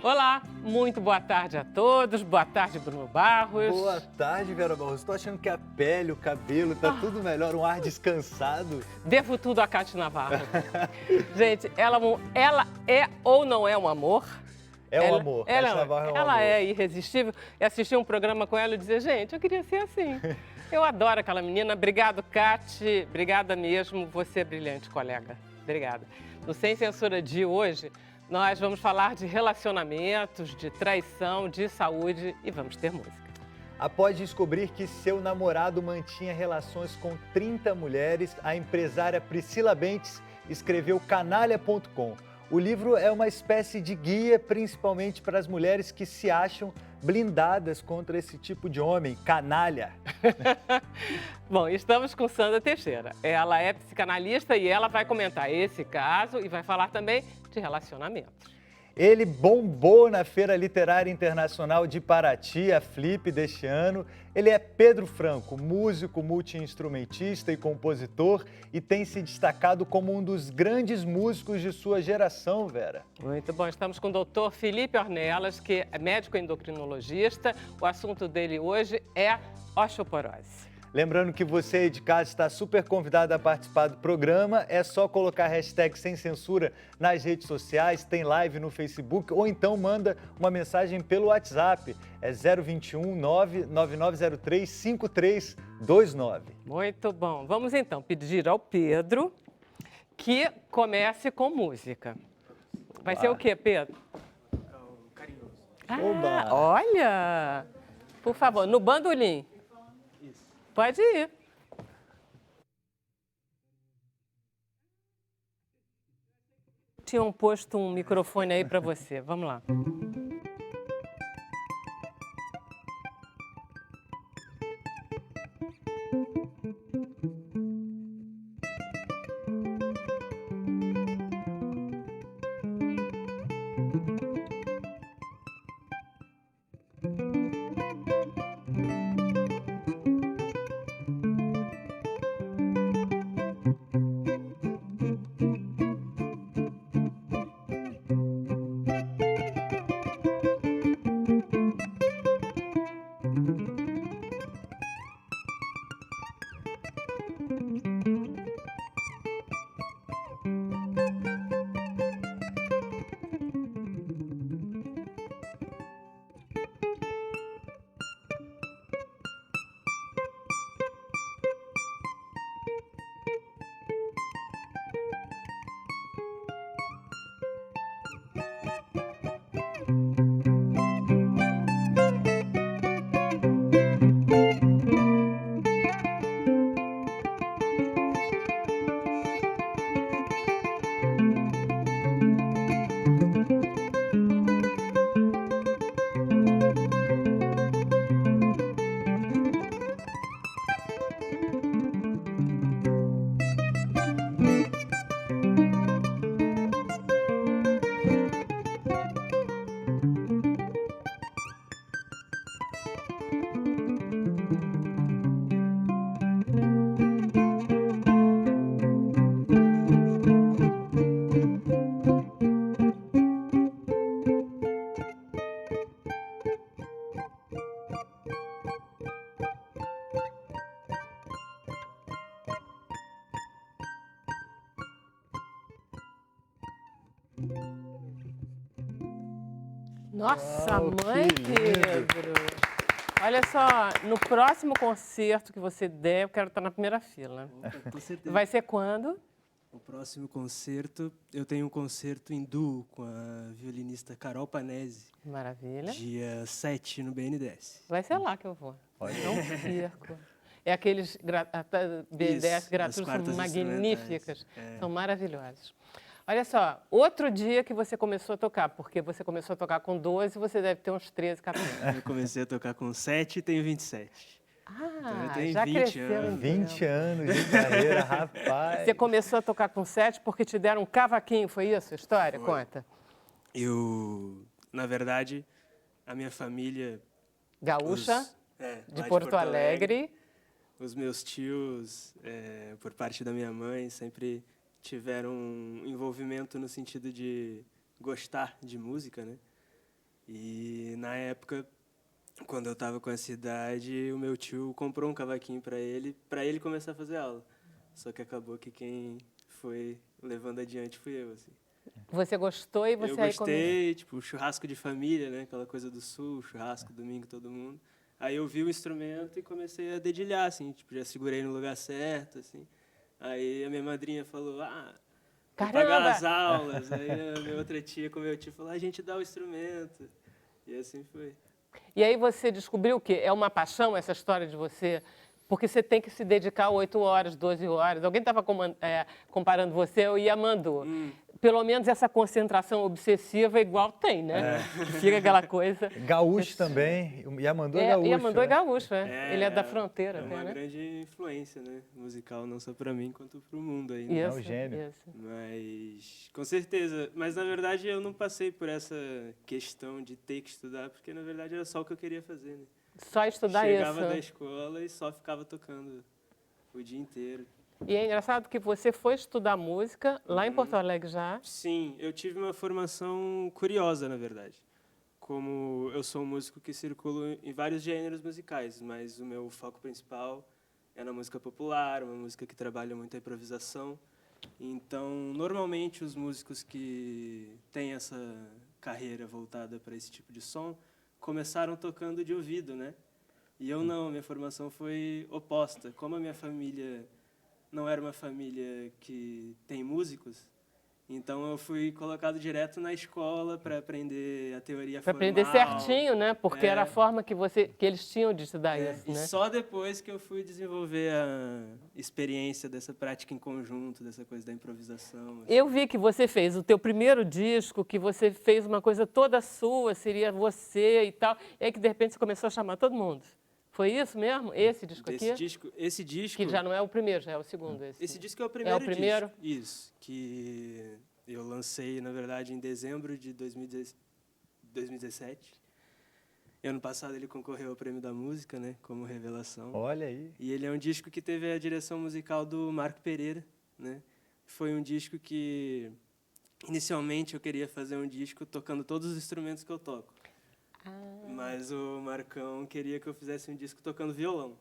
Olá, muito boa tarde a todos. Boa tarde, Bruno Barros. Boa tarde, Vera Barros. Estou achando que a pele, o cabelo, tá tudo melhor, um ar descansado. Devo tudo a Cátia Navarro. Gente, ela é ou não é um amor? É um amor. Cátia Navarro é um amor. Ela é irresistível. E assistir um programa com ela e dizer, gente, eu queria ser assim. Eu adoro aquela menina. Obrigado, Cátia. Obrigada mesmo. Você é brilhante, colega. Obrigada. No Sem Censura de hoje, nós vamos falar de relacionamentos, de traição, de saúde e vamos ter música. Após descobrir que seu namorado mantinha relações com 30 mulheres, a empresária Priscila Bentes escreveu Canalha.com. O livro é uma espécie de guia, principalmente para as mulheres que se acham blindadas contra esse tipo de homem, canalha. Bom, estamos com Sandra Teixeira. Ela é psicanalista e ela vai comentar esse caso e vai falar também de relacionamentos. Ele bombou na Feira Literária Internacional de Paraty, a Flip, deste ano. Ele é Pedro Franco, músico, multi-instrumentista e compositor e tem se destacado como um dos grandes músicos de sua geração, Vera. Muito bom, estamos com o doutor Felipe Ornelas, que é médico endocrinologista. O assunto dele hoje é osteoporose. Lembrando que você aí de casa está super convidado a participar do programa. É só colocar a hashtag Sem Censura nas redes sociais, tem live no Facebook ou então manda uma mensagem pelo WhatsApp. É 021 99903 5329. Muito bom. Vamos então pedir ao Pedro que comece com música. Vai ser o quê, Pedro? Carinhoso. Ah, olha! Por favor, no bandolim. Pode ir. Tinham posto um microfone aí para você. Vamos lá. Nossa, mãe, Pedro! Olha só, no próximo concerto que você der, eu quero estar na primeira fila. Com certeza. Vai ser quando? O próximo concerto, eu tenho um concerto em duo com a violinista Carol Panese. Maravilha. Dia 7 no BNDES. Vai ser lá que eu vou. Não perco. É aqueles BNDES Isso, gratuitos, as são quartas magníficas, instrumentais. são maravilhosos. Olha só, outro dia que você começou a tocar, porque você começou a tocar com 12, você deve ter uns 13, 14. Eu comecei a tocar com 7 e tenho 27. Então eu tenho já 20 cresceu. anos. Então. 20 anos de carreira, rapaz. Você começou a tocar com 7 porque te deram um cavaquinho, foi isso a história? Foi. Conta. Na verdade, a minha família... Gaúcha, lá de Porto Alegre. Os meus tios, por parte da minha mãe, sempre tiveram um envolvimento no sentido de gostar de música, né? E na época, quando eu estava com essa idade, o meu tio comprou um cavaquinho para ele começar a fazer aula. Só que acabou que quem foi levando adiante fui eu, assim. Você gostou e você Eu aí começou. gostei, tipo, churrasco de família, né? Aquela coisa do sul, churrasco, domingo, todo mundo. Aí eu vi o instrumento e comecei a dedilhar, assim, tipo, já segurei no lugar certo, assim. Aí a minha madrinha falou, vou pagar as Caramba! aulas. Aí a minha outra tia com meu tio falou, a gente dá o instrumento. E assim foi. E aí você descobriu que é uma paixão essa história de você, porque você tem que se dedicar 8 horas, 12 horas. Alguém estava comparando você ao Yamandu. Pelo menos essa concentração obsessiva igual tem, né? Que fica aquela coisa. Gaúcho também. Yamandu é gaúcho. Yamandu é né? gaúcho, Ele é da fronteira, É uma né? grande influência, né? Musical, não só para mim, quanto para o mundo aí. Né? É um gênio. Isso. Mas, com certeza. Mas, na verdade, eu não passei por essa questão de ter que estudar, porque, na verdade, era só o que eu queria fazer, né? Só estudar Chegava isso. da escola e só ficava tocando o dia inteiro. E é engraçado que você foi estudar música lá em Porto Alegre já. Sim, eu tive uma formação curiosa, na verdade. Como eu sou um músico que circulo em vários gêneros musicais, mas o meu foco principal é na música popular, uma música que trabalha muito a improvisação. Então, normalmente, os músicos que têm essa carreira voltada para esse tipo de som começaram tocando de ouvido, né? E eu não, minha formação foi oposta. Como a minha família não era uma família que tem músicos, então eu fui colocado direto na escola para aprender a teoria Para formal. aprender certinho, né? Porque era a forma que eles tinham de estudar isso, E né? só depois que eu fui desenvolver a experiência dessa prática em conjunto, dessa coisa da improvisação. Assim. Eu vi que você fez o teu primeiro disco, que você fez uma coisa toda sua, seria você e tal, e aí que de repente você começou a chamar todo mundo. Foi isso mesmo? Esse disco aqui? Esse disco... Que já não é o primeiro, já é o segundo. Esse disco é o primeiro disco. É o primeiro? Isso, que eu lancei, na verdade, em dezembro de 2017. E ano passado ele concorreu ao Prêmio da Música, né, como revelação. Olha aí. E ele é um disco que teve a direção musical do Marco Pereira, né? Foi um disco que, inicialmente, eu queria fazer um disco tocando todos os instrumentos que eu toco. Mas o Marcão queria que eu fizesse um disco tocando violão.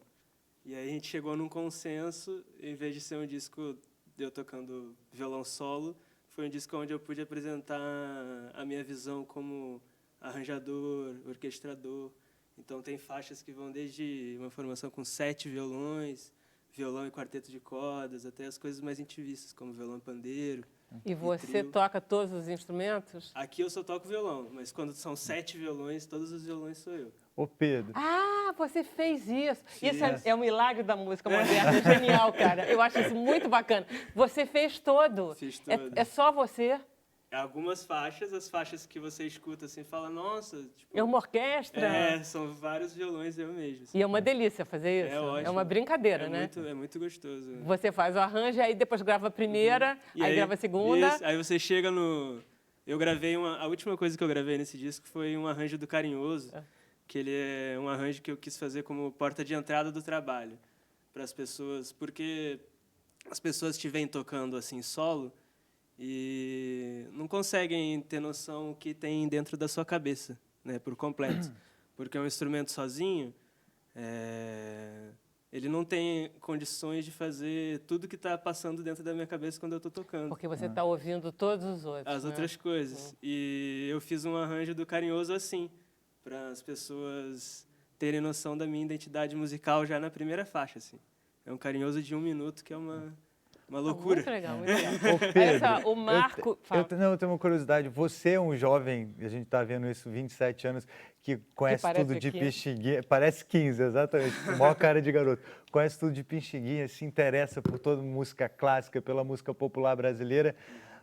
E aí a gente chegou num consenso, em vez de ser um disco de eu tocando violão solo, foi um disco onde eu pude apresentar a minha visão como arranjador, orquestrador. Então tem faixas que vão desde uma formação com 7 violões, violão e quarteto de cordas, até as coisas mais intimistas, como violão e pandeiro. E você trio. toca todos os instrumentos? Aqui eu só toco violão, mas quando são 7 violões, todos os violões sou eu. Ô, Pedro. Ah, você fez isso. Fiz. Isso é um milagre da música moderna. É genial, cara. Eu acho isso muito bacana. Você fez todo. Fiz todo. É só você? Algumas faixas, as faixas que você escuta assim, fala, nossa... Tipo, É uma orquestra? São vários violões eu mesmo. Assim. E é uma delícia fazer isso. É ótimo. É uma brincadeira, né? É muito gostoso. Você faz o arranjo, aí depois grava a primeira, aí grava a segunda. Isso, aí você chega no... Eu gravei a última coisa que eu gravei nesse disco foi um arranjo do Carinhoso, que ele é um arranjo que eu quis fazer como porta de entrada do trabalho para as pessoas, porque as pessoas te vêm tocando assim solo e não conseguem ter noção o que tem dentro da sua cabeça, né, por completo, porque é um instrumento sozinho, ele não tem condições de fazer tudo que está passando dentro da minha cabeça quando eu estou tocando. Porque você está ouvindo todos os outros. As né? outras coisas. E eu fiz um arranjo do Carinhoso assim, para as pessoas terem noção da minha identidade musical já na primeira faixa. Assim. É um Carinhoso de 1 minuto, que é uma loucura. Muito legal, muito legal. Ô, Pedro, Olha só, o Marco... eu tenho uma curiosidade. Você é um jovem, a gente está vendo isso, 27 anos, que conhece tudo de 15. Pixinguinha. Parece 15, exatamente. Com a maior cara de garoto. Conhece tudo de Pixinguinha, se interessa por toda música clássica, pela música popular brasileira.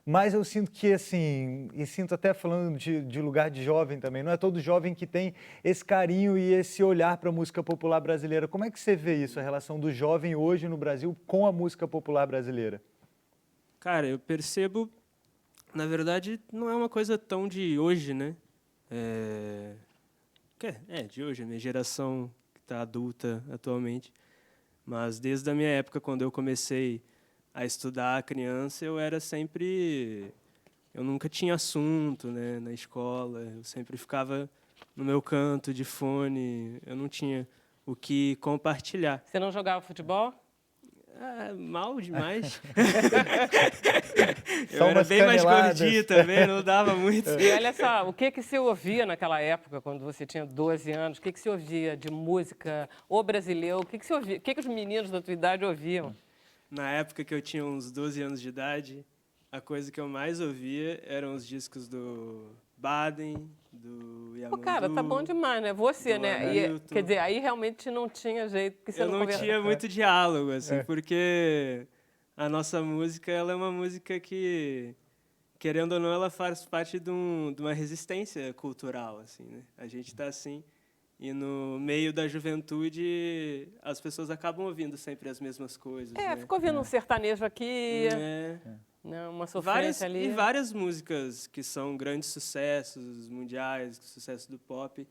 Mas eu sinto que, assim, e sinto até falando de lugar de jovem também, não é todo jovem que tem esse carinho e esse olhar para a música popular brasileira. Como é que você vê isso, a relação do jovem hoje no Brasil com a música popular brasileira? Cara, eu percebo, na verdade, não é uma coisa tão de hoje, né? De hoje, a minha geração que está adulta atualmente. Mas desde a minha época, quando eu comecei a estudar criança, eu era sempre eu nunca tinha assunto, né, na escola. Eu sempre ficava no meu canto de fone. Eu não tinha o que compartilhar. Você não jogava futebol? Mal demais. Só Eu era umas bem mais caneladas. gordinho também, não dava muito. E olha só, o que você ouvia naquela época, quando você tinha 12 anos? O que você ouvia de música ou brasileiro? O que você ouvia? O que os meninos da tua idade ouviam? Na época que eu tinha uns 12 anos de idade, a coisa que eu mais ouvia eram os discos do Baden, do Pô, Yamandu. cara, tá bom demais, né? Você, do né? E, Hamilton. quer dizer, aí realmente não tinha jeito, porque você Eu não conversa- tinha muito diálogo, assim, porque a nossa música, ela é uma música que, querendo ou não, ela faz parte de uma resistência cultural, assim, né? A gente está assim, e no meio da juventude, as pessoas acabam ouvindo sempre as mesmas coisas, É, né? ficou ouvindo um sertanejo aqui, É. né, uma sofrência ali. Várias músicas que são grandes sucessos mundiais, sucesso do pop,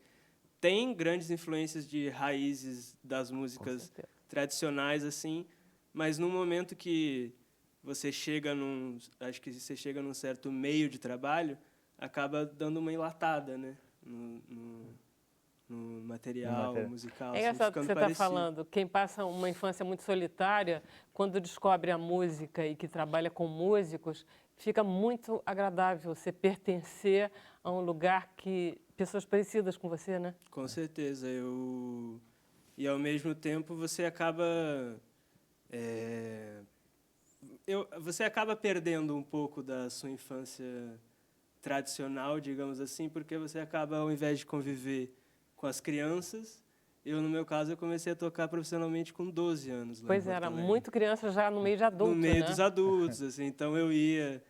têm grandes influências de raízes das músicas certeza. tradicionais, assim, mas num momento que você chega acho que você chega num certo meio de trabalho, acaba dando uma enlatada, né, no material musical. É assim, engraçado que ficando você está parecido. falando. Quem passa uma infância muito solitária, quando descobre a música e que trabalha com músicos, fica muito agradável você pertencer a um lugar que pessoas parecidas com você, né? Com certeza. E, ao mesmo tempo, você acaba... você acaba perdendo um pouco da sua infância tradicional, digamos assim, porque você acaba, ao invés de conviver com as crianças, no meu caso, eu comecei a tocar profissionalmente com 12 anos. Lá em Pois Porto era, Alegre. muito criança já no meio de adulto, No meio né? dos adultos, assim, então eu ia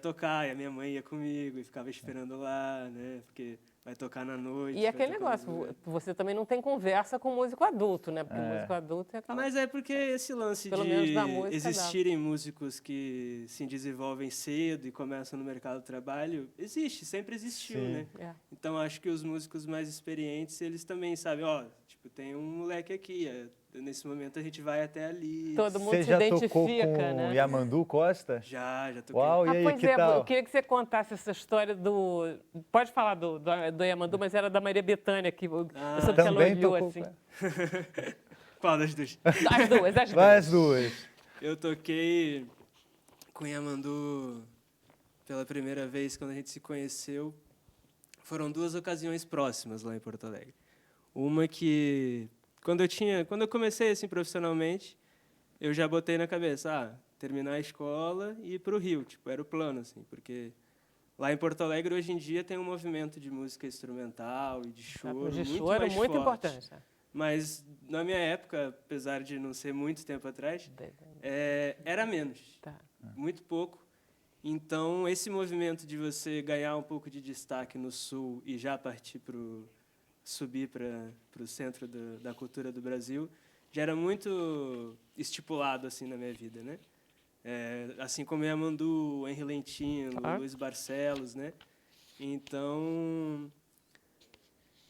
tocar, e a minha mãe ia comigo, e ficava esperando lá, né, porque vai tocar na noite. E vai aquele tocar nas negócio, noites. você também não tem conversa com músico adulto, né? Porque músico adulto é aquela... Mas é porque esse lance Pelo de menos da música existirem músicos que se desenvolvem cedo e começam no mercado do trabalho, existe, sempre existiu, Sim. né? É. Então acho que os músicos mais experientes, eles também sabem, ó, tipo, tem um moleque aqui, nesse momento a gente vai até ali. Todo mundo Você se já identifica, tocou com né? Yamandu Costa? Já toquei. Uau, e aí, Pois que é, tal? eu queria que você contasse essa história do... Pode falar do Yamandu, mas era da Maria Bethânia, que eu soube que ela Também olhou tocou assim. com ela. Qual das duas? As duas, as Vai duas. as duas. Eu toquei com Yamandu pela primeira vez quando a gente se conheceu. Foram 2 ocasiões próximas lá em Porto Alegre. Uma que, quando eu comecei assim profissionalmente, eu já botei na cabeça, terminar a escola e ir para o Rio, tipo, era o plano, assim, porque lá em Porto Alegre hoje em dia tem um movimento de música instrumental e de choro De muito choro mais muito forte. importante. né? Mas na minha época, apesar de não ser muito tempo atrás, era menos, Tá. muito pouco. Então, esse movimento de você ganhar um pouco de destaque no Sul e já partir subir para o centro da cultura do Brasil, já era muito estipulado assim na minha vida, né? Assim como Yamandu, Henri Lentino, Claro. Luiz Barcelos, né? Então,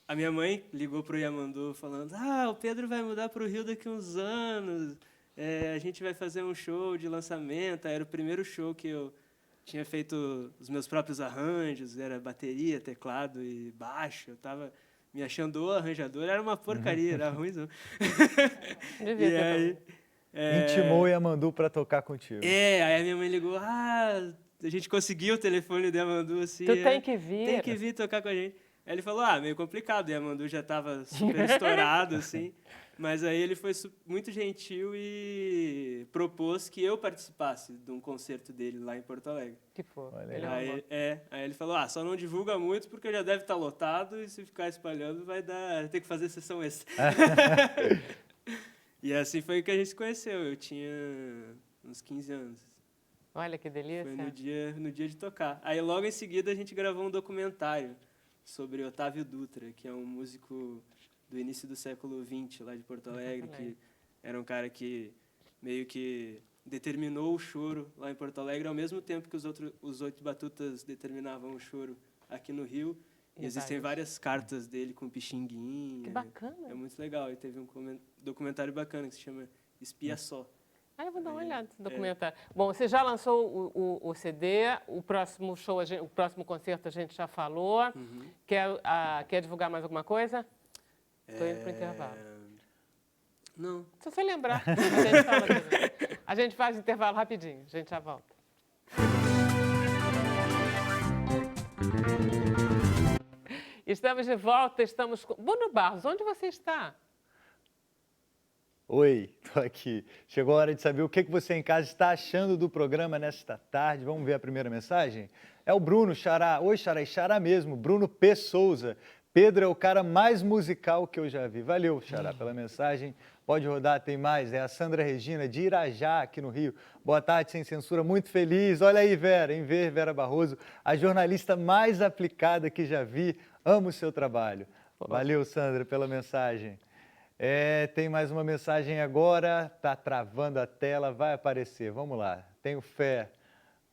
a minha mãe ligou para o Yamandu falando: o Pedro vai mudar para o Rio daqui a uns anos, a gente vai fazer um show de lançamento. Era o primeiro show que eu tinha feito os meus próprios arranjos, era bateria, teclado e baixo. Eu estava me achando o arranjador, era uma porcaria, era ruimzão. Devia E ter aí, também. Intimou o Yamandu pra tocar contigo. aí a minha mãe ligou, a gente conseguiu o telefone do Yamandu, assim. Tu tem que vir. Tem que vir tocar com a gente. Aí ele falou, meio complicado, o Yamandu já estava super estourado, assim. Mas aí ele foi muito gentil e propôs que eu participasse de um concerto dele lá em Porto Alegre. Que for. Olha Ele é um amor. Aí ele falou, só não divulga muito porque já deve estar lotado e se ficar espalhando vai ter que fazer sessão extra. E assim foi que a gente se conheceu. Eu tinha uns 15 anos. Olha que delícia. Foi no dia de tocar. Aí logo em seguida a gente gravou um documentário sobre Otávio Dutra, que é um músico do início do século XX lá de Porto Alegre, que era um cara que meio que determinou o choro lá em Porto Alegre ao mesmo tempo que os 8 batutas determinavam o choro aqui no Rio. E existem várias cartas dele com Pixinguinha. Que bacana. É muito legal. E teve um documentário bacana que se chama Espia Só, Aí eu vou dar uma olhada nesse documentário. Bom, você já lançou o CD, o próximo show, o próximo concerto a gente já falou. Quer divulgar mais alguma coisa? Estou indo para o intervalo. Não. Se você lembrar, a gente fala também. A gente faz intervalo rapidinho, a gente já volta. Estamos de volta, estamos com... Bruno Barros, onde você está? Oi, tô aqui. Chegou a hora de saber o que você em casa está achando do programa nesta tarde. Vamos ver a primeira mensagem? É o Bruno Xará. Oi, Xará, e Xará mesmo, Bruno P. Souza. Pedro é o cara mais musical que eu já vi. Valeu, Xará, pela mensagem. Pode rodar, tem mais. É a Sandra Regina, de Irajá, aqui no Rio. Boa tarde, Sem Censura, muito feliz. Olha aí, Vera, em ver Vera Barroso, a jornalista mais aplicada que já vi. Amo o seu trabalho. Valeu, Sandra, pela mensagem. Tem mais uma mensagem agora. Tá travando a tela, vai aparecer. Vamos lá, tenho fé.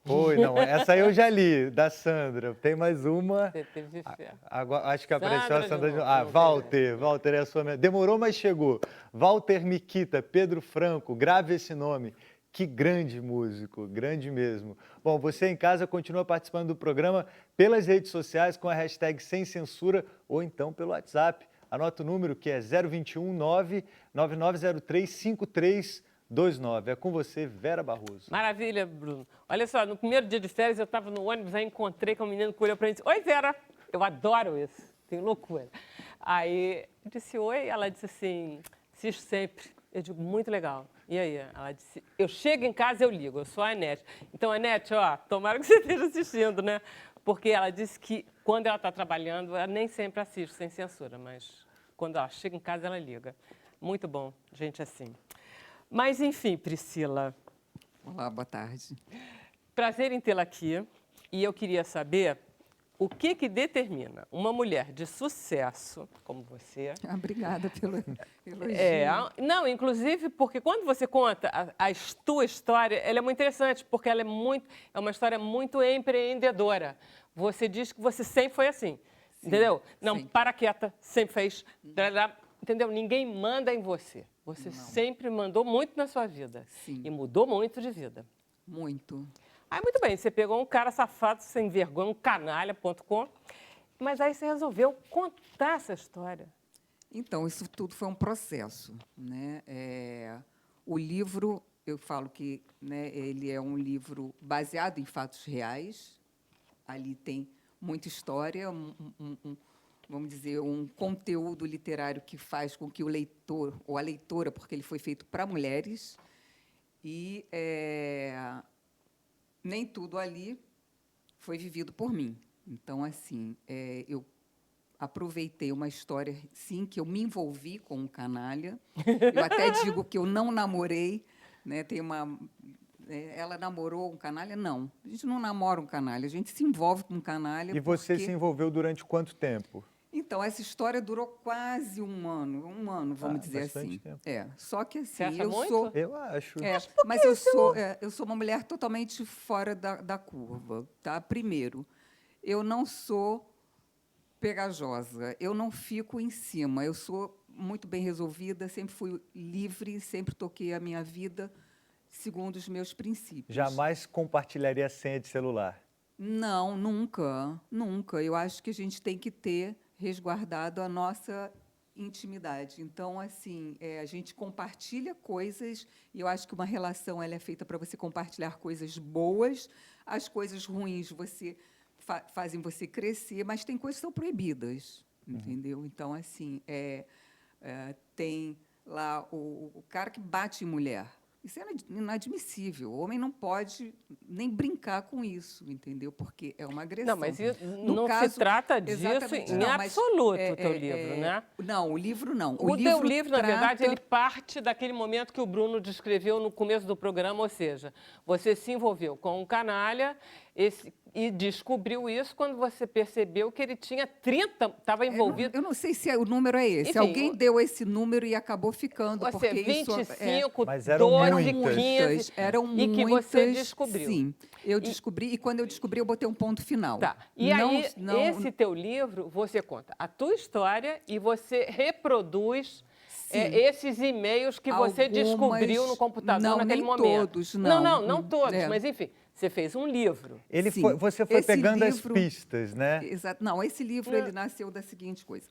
Oi, não, essa eu já li, da Sandra. Tem mais uma. Você teve fé. Agora, acho que apareceu a Sandra. Novo, Walter é a sua. Demorou, mas chegou. Walter Miquita, Pedro Franco, grave esse nome. Que grande músico, grande mesmo. Bom, você em casa continua participando do programa pelas redes sociais com a hashtag Sem Censura ou então pelo WhatsApp. Anota o número que é 021 99903 5329. É com você, Vera Barroso. Maravilha, Bruno. Olha só, no primeiro dia de férias eu estava no ônibus, aí encontrei com um menino que olhou para mim e disse: Oi, Vera. Eu adoro isso, tenho loucura. Aí eu disse oi, ela disse assim: assisto sempre. Eu digo: muito legal. E aí? Ela disse: eu chego em casa, eu ligo, eu sou a Anete. Então, Anete, ó, tomara que você esteja assistindo, né? Porque ela disse que quando ela está trabalhando, ela nem sempre assiste Sem Censura, mas quando ela chega em casa, ela liga. Muito bom, gente assim. Mas, enfim, Priscila. Olá, boa tarde. Prazer em tê-la aqui. E eu queria saber o que determina uma mulher de sucesso como você... Obrigada pelo elogio. Não, inclusive porque quando você conta a tua história, ela é muito interessante, porque ela é uma história muito empreendedora. Você diz que você sempre foi assim, sim, entendeu? Não, sim. Para quieta, sempre fez... Entendeu? Ninguém manda em você. Você sempre mandou muito na sua vida. Sim. E mudou muito de vida. Muito. Aí, muito bem, você pegou um cara safado, sem vergonha, um canalha.com, mas aí você resolveu contar essa história. Então, isso tudo foi um processo, né? O livro, eu falo que, né, ele é um livro baseado em fatos reais. Ali tem muita história, vamos dizer, um conteúdo literário que faz com que o leitor, ou a leitora, porque ele foi feito para mulheres, e nem tudo ali foi vivido por mim. Então, assim, eu aproveitei uma história, sim, que eu me envolvi com um canalha. Eu até digo que eu não namorei, né? Tem uma... ela namorou um canalha? Não. A gente não namora um canalha, a gente se envolve com um canalha. E você se envolveu durante quanto tempo? Então, essa história durou quase um ano, vamos dizer assim. Tempo. Só que assim, você acha eu muito? sou... Eu acho. Mas eu sou uma mulher totalmente fora da curva, tá? Primeiro, eu não sou pegajosa, eu não fico em cima, eu sou muito bem resolvida, sempre fui livre, sempre toquei a minha vida segundo os meus princípios. Jamais compartilharia a senha de celular? Não, nunca, nunca. Eu acho que a gente tem que ter resguardado a nossa intimidade. Então, assim, a gente compartilha coisas, e eu acho que uma relação ela é feita para você compartilhar coisas boas, as coisas ruins fazem você crescer, mas tem coisas que são proibidas, entendeu? Então, assim, tem lá o cara que bate em mulher. Isso é inadmissível. O homem não pode nem brincar com isso, entendeu? Porque é uma agressão. Não, mas não se trata disso em absoluto, o teu livro, né? Não, o livro não. O teu livro, na verdade, ele parte daquele momento que o Bruno descreveu no começo do programa, ou seja, você se envolveu com um canalha e descobriu isso quando você percebeu que ele tinha 30, estava envolvido... Eu não sei se o número é esse. Enfim, alguém deu esse número e acabou ficando. Você, porque 25, mas eram 12, muitas. 15... Eram e muitas, que você descobriu. Sim, eu descobri, e quando eu descobri, eu botei um ponto final. Tá. E aí, esse teu livro, você conta a tua história e você reproduz esses e-mails que você descobriu no computador naquele momento. Todos, não. Não todos, mas enfim, você fez um livro. Você foi Esse pegando livro, as pistas, né? Exato. Não, esse livro ele nasceu da seguinte coisa.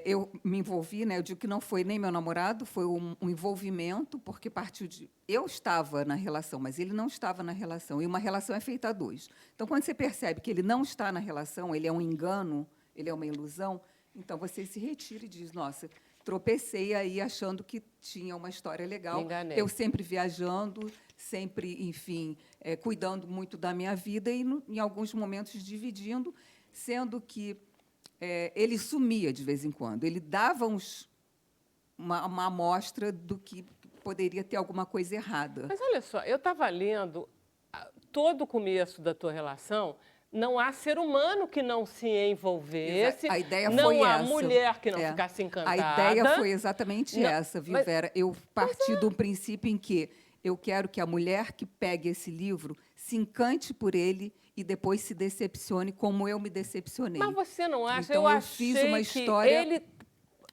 Eu me envolvi, né? Eu digo que não foi nem meu namorado, foi um envolvimento, porque partiu de... Eu estava na relação, mas ele não estava na relação. E uma relação é feita a dois. Então, quando você percebe que ele não está na relação, ele é um engano, ele é uma ilusão, então você se retira e diz, nossa, tropecei aí achando que tinha uma história legal. Me enganei. Eu sempre viajando, sempre, enfim, cuidando muito da minha vida e, em alguns momentos, dividindo, sendo que ele sumia de vez em quando. Ele dava uma amostra do que poderia ter alguma coisa errada. Mas olha só, eu estava lendo todo o começo da tua relação. Não há ser humano que não se envolvesse. A ideia não foi há essa. mulher que não ficasse encantada. A ideia foi exatamente essa, viu, Vera? Eu parti de um princípio em que eu quero que a mulher que pegue esse livro se encante por ele e depois se decepcione como eu me decepcionei. Mas você não acha? Então, eu achei fiz uma história... ele...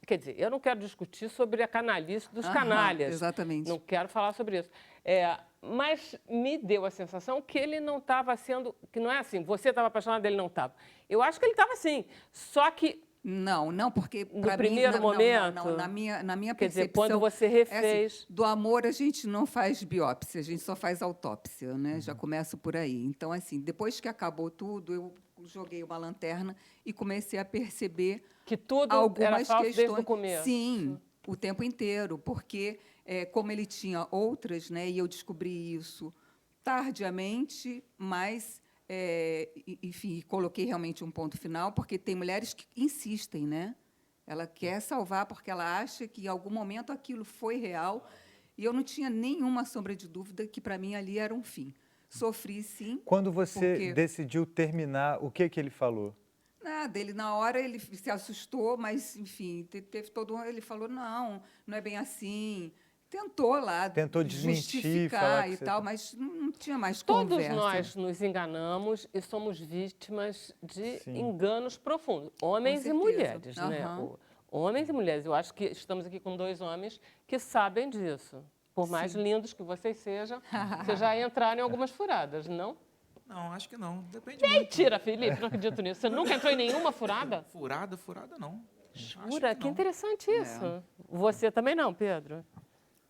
Quer dizer, eu não quero discutir sobre a canalice dos canalhas. Exatamente. Não quero falar sobre isso. Mas me deu a sensação que ele não estava sendo... Que não é assim, você estava apaixonado, ele não estava. Eu acho que ele estava sim. Só que... Não, porque No para mim... primeiro momento... Não, na minha Quer percepção... dizer, quando você refez... assim, do amor, a gente não faz biópsia, a gente só faz autópsia, né? Já começo por aí. Então, assim, depois que acabou tudo, eu joguei uma lanterna e comecei a perceber que tudo algumas era falso questões. desde o começo. Sim, o tempo inteiro, porque como ele tinha outras, né? E eu descobri isso tardiamente, mas... enfim, coloquei realmente um ponto final, porque tem mulheres que insistem, né? Ela quer salvar porque ela acha que, em algum momento, aquilo foi real, e eu não tinha nenhuma sombra de dúvida que, para mim, ali era um fim. Sofri, sim. Quando você decidiu terminar, o que ele falou? Nada, ele, na hora, ele se assustou, mas, enfim, teve todo... Ele falou, não é bem assim... Tentou lá desmentir, falar e tal, mas não tinha mais Todos conversa. nós nos enganamos e somos vítimas de Sim. enganos profundos, homens e mulheres, né? Homens e mulheres. Eu acho que estamos aqui com dois homens que sabem disso. Por mais lindos que vocês sejam, vocês já entraram em algumas furadas, não? Não, acho que não. Depende Mentira, Felipe, não acredito nisso. Você nunca entrou em nenhuma furada? muito. Furada não. Jura? Que interessante isso. Você também não, Pedro?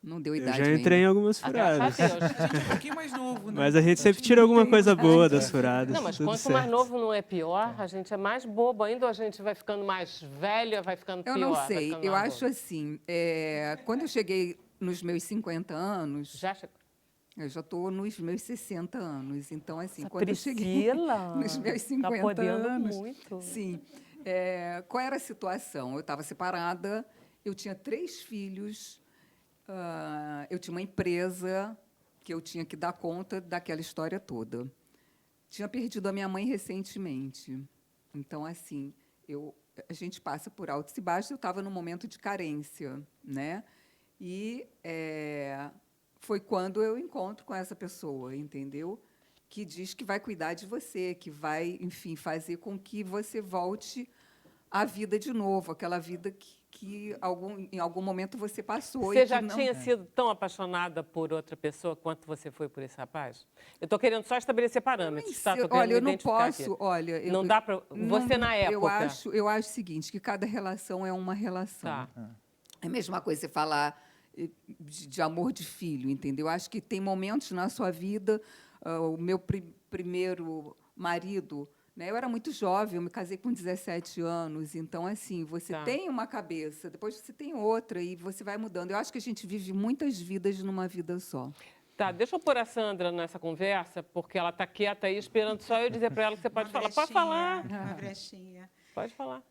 Não deu Eu idade já ainda. entrei em algumas Graças a furadas. Deus. A gente é um pouquinho mais novo, né? Mas a gente sempre tira alguma coisa boa das furadas. Não, mas tudo quanto certo. mais novo não é pior, a gente é mais bobo ainda, ou a gente vai ficando mais velha, vai ficando pior? Eu não vai sei. ficando Eu mais acho bobo? assim, quando eu cheguei nos meus 50 anos, Já chegou. eu já estou nos meus 60 anos. Então, assim, Nossa, quando eu cheguei Priscila, nos meus 50 tá podendo anos... muito. Sim. Qual era a situação? Eu estava separada, eu tinha 3 filhos, eu tinha uma empresa que eu tinha que dar conta daquela história toda. Tinha perdido a minha mãe recentemente. Então, assim, a gente passa por altos e baixos. Eu estava num momento de carência, né? E foi quando eu encontro com essa pessoa, entendeu? Que diz que vai cuidar de você, que vai, enfim, fazer com que você volte à vida de novo, aquela vida que em algum momento você passou. Você e já que não... tinha sido tão apaixonada por outra pessoa quanto você foi por esse rapaz? Eu estou querendo só estabelecer parâmetros, tá? Tô querendo Olha, eu me não identificar posso... aqui. Olha, Não dá para... Você, na época... Eu acho o seguinte, que cada relação é uma relação. Tá. É a mesma coisa você falar de amor de filho, entendeu? Acho que tem momentos na sua vida... o meu primeiro marido, né, eu era muito jovem, eu me casei com 17 anos, então, assim, você tem uma cabeça, depois você tem outra, e você vai mudando. Eu acho que a gente vive muitas vidas numa vida só. Tá, deixa eu pôr a Sandra nessa conversa, porque ela está quieta aí, esperando só eu dizer para ela que você pode falar. Pode falar. Uma brechinha. Pode falar.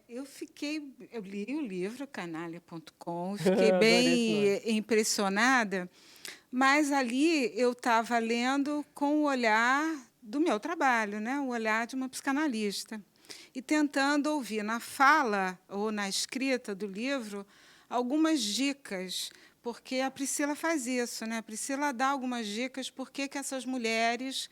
Eu li o livro, canalha.com, fiquei bem impressionada, mas ali eu estava lendo com o olhar do meu trabalho, né? O olhar de uma psicanalista, e tentando ouvir na fala ou na escrita do livro algumas dicas, porque a Priscila faz isso, né? A Priscila dá algumas dicas por que essas mulheres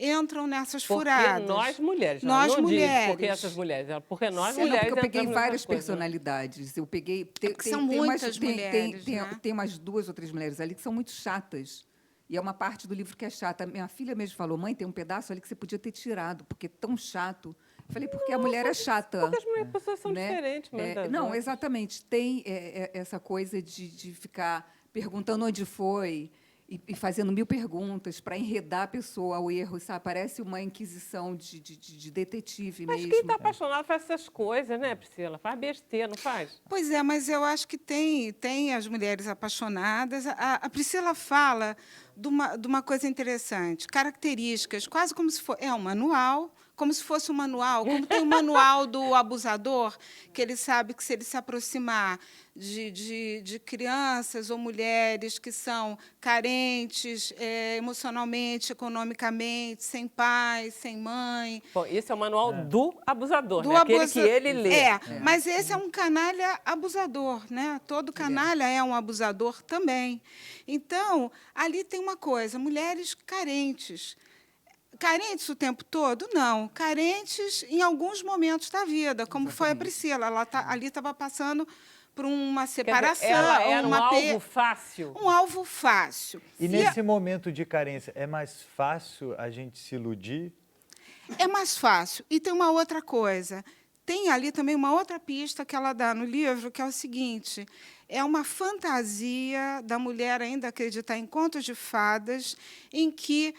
entram nessas Porque furadas. nós mulheres. Ela Nós não mulheres. diz porque essas mulheres. Porque nós Não, mulheres porque eu peguei entramos nessas várias coisas, né? personalidades. Eu peguei. porque são muitas mulheres, Tem, né? tem umas 2 ou 3 mulheres ali que são muito chatas. E é uma parte do livro que é chata. Minha filha mesmo falou: mãe, tem um pedaço ali que você podia ter tirado, porque é tão chato. Eu falei: porque a mulher é chata. Porque as pessoas são né? diferentes, muitas Não, outras. exatamente. Tem essa coisa de ficar perguntando onde foi e fazendo 1000 perguntas para enredar a pessoa ao erro, sabe? Parece uma inquisição de detetive Mas mesmo. quem está apaixonado faz essas coisas, né, Priscila? Faz besteira, não faz? Pois é, mas eu acho que tem as mulheres apaixonadas. A Priscila fala de uma coisa interessante, características, quase como se fosse... É um manual, como se fosse um manual, como tem o manual do abusador, que ele sabe que se ele se aproximar de crianças ou mulheres que são carentes emocionalmente, economicamente, sem pai, sem mãe, Bom, esse é o manual do abusador, do né? Aquele abusa- que ele lê. Mas esse é um canalha abusador, né? Todo canalha é um abusador também. Então, ali tem uma coisa, mulheres carentes. Carentes o tempo todo? Não. Carentes em alguns momentos da vida, como foi a Priscila. Ela ali estava passando por uma Quer separação, dizer, ela era um uma alvo fácil. um alvo fácil. E nesse momento de carência, é mais fácil a gente se iludir? É mais fácil. E tem uma outra coisa. Tem ali também uma outra pista que ela dá no livro, que é o seguinte: é uma fantasia da mulher ainda acreditar em contos de fadas, em que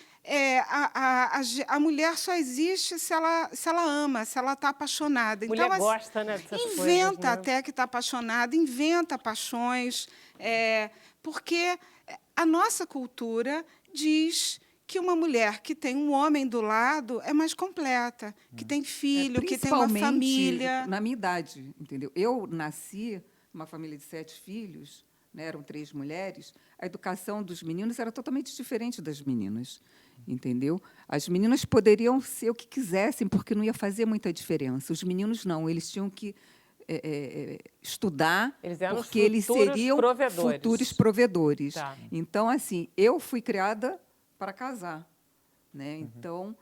a mulher só existe se ela ama, se ela está apaixonada. Mulher Então, gosta, né, dessas coisas, inventa né? até que está apaixonada, inventa paixões, porque a nossa cultura diz que uma mulher que tem um homem do lado é mais completa, que tem filho, que tem uma Principalmente família. na minha idade, entendeu? Eu nasci numa família de 7 filhos, né, eram 3 mulheres. A educação dos meninos era totalmente diferente das meninas, entendeu? As meninas poderiam ser o que quisessem, porque não ia fazer muita diferença. Os meninos não, eles tinham que estudar, Eles eram os porque eles futuros seriam provedores. futuros provedores. Tá. Então, assim, eu fui criada para casar, né? Então,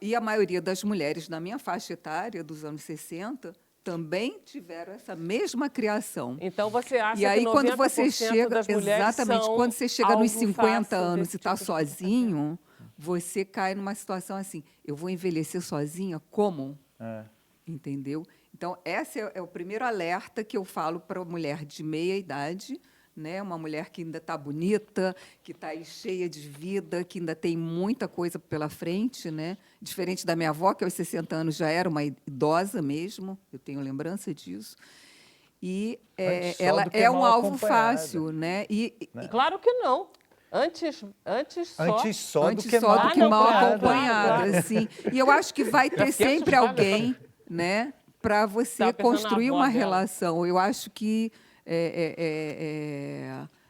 e a maioria das mulheres na minha faixa etária, dos anos 60, também tiveram essa mesma criação. Então, você acha E aí, que 90% quando você chega, das mulheres exatamente, são quando você chega nos alvo 50 fácil anos desse e está tipo de sozinho, você cai numa situação assim: eu vou envelhecer sozinha? Como? Entendeu? Então, esse é o primeiro alerta que eu falo para a mulher de meia idade, né? Uma mulher que ainda está bonita, que está aí cheia de vida, que ainda tem muita coisa pela frente, né? Diferente da minha avó, que aos 60 anos já era uma idosa mesmo, eu tenho lembrança disso. E Antes só ela do que é mal um alvo acompanhada. fácil, né? Claro que não. Antes só. Antes só Antes do que só mal do que não, mal claro, acompanhada, claro. assim. E eu acho que vai ter fiquei sempre assustada, alguém, né, para você Tava pensando na construir avó uma dela. relação. Eu acho que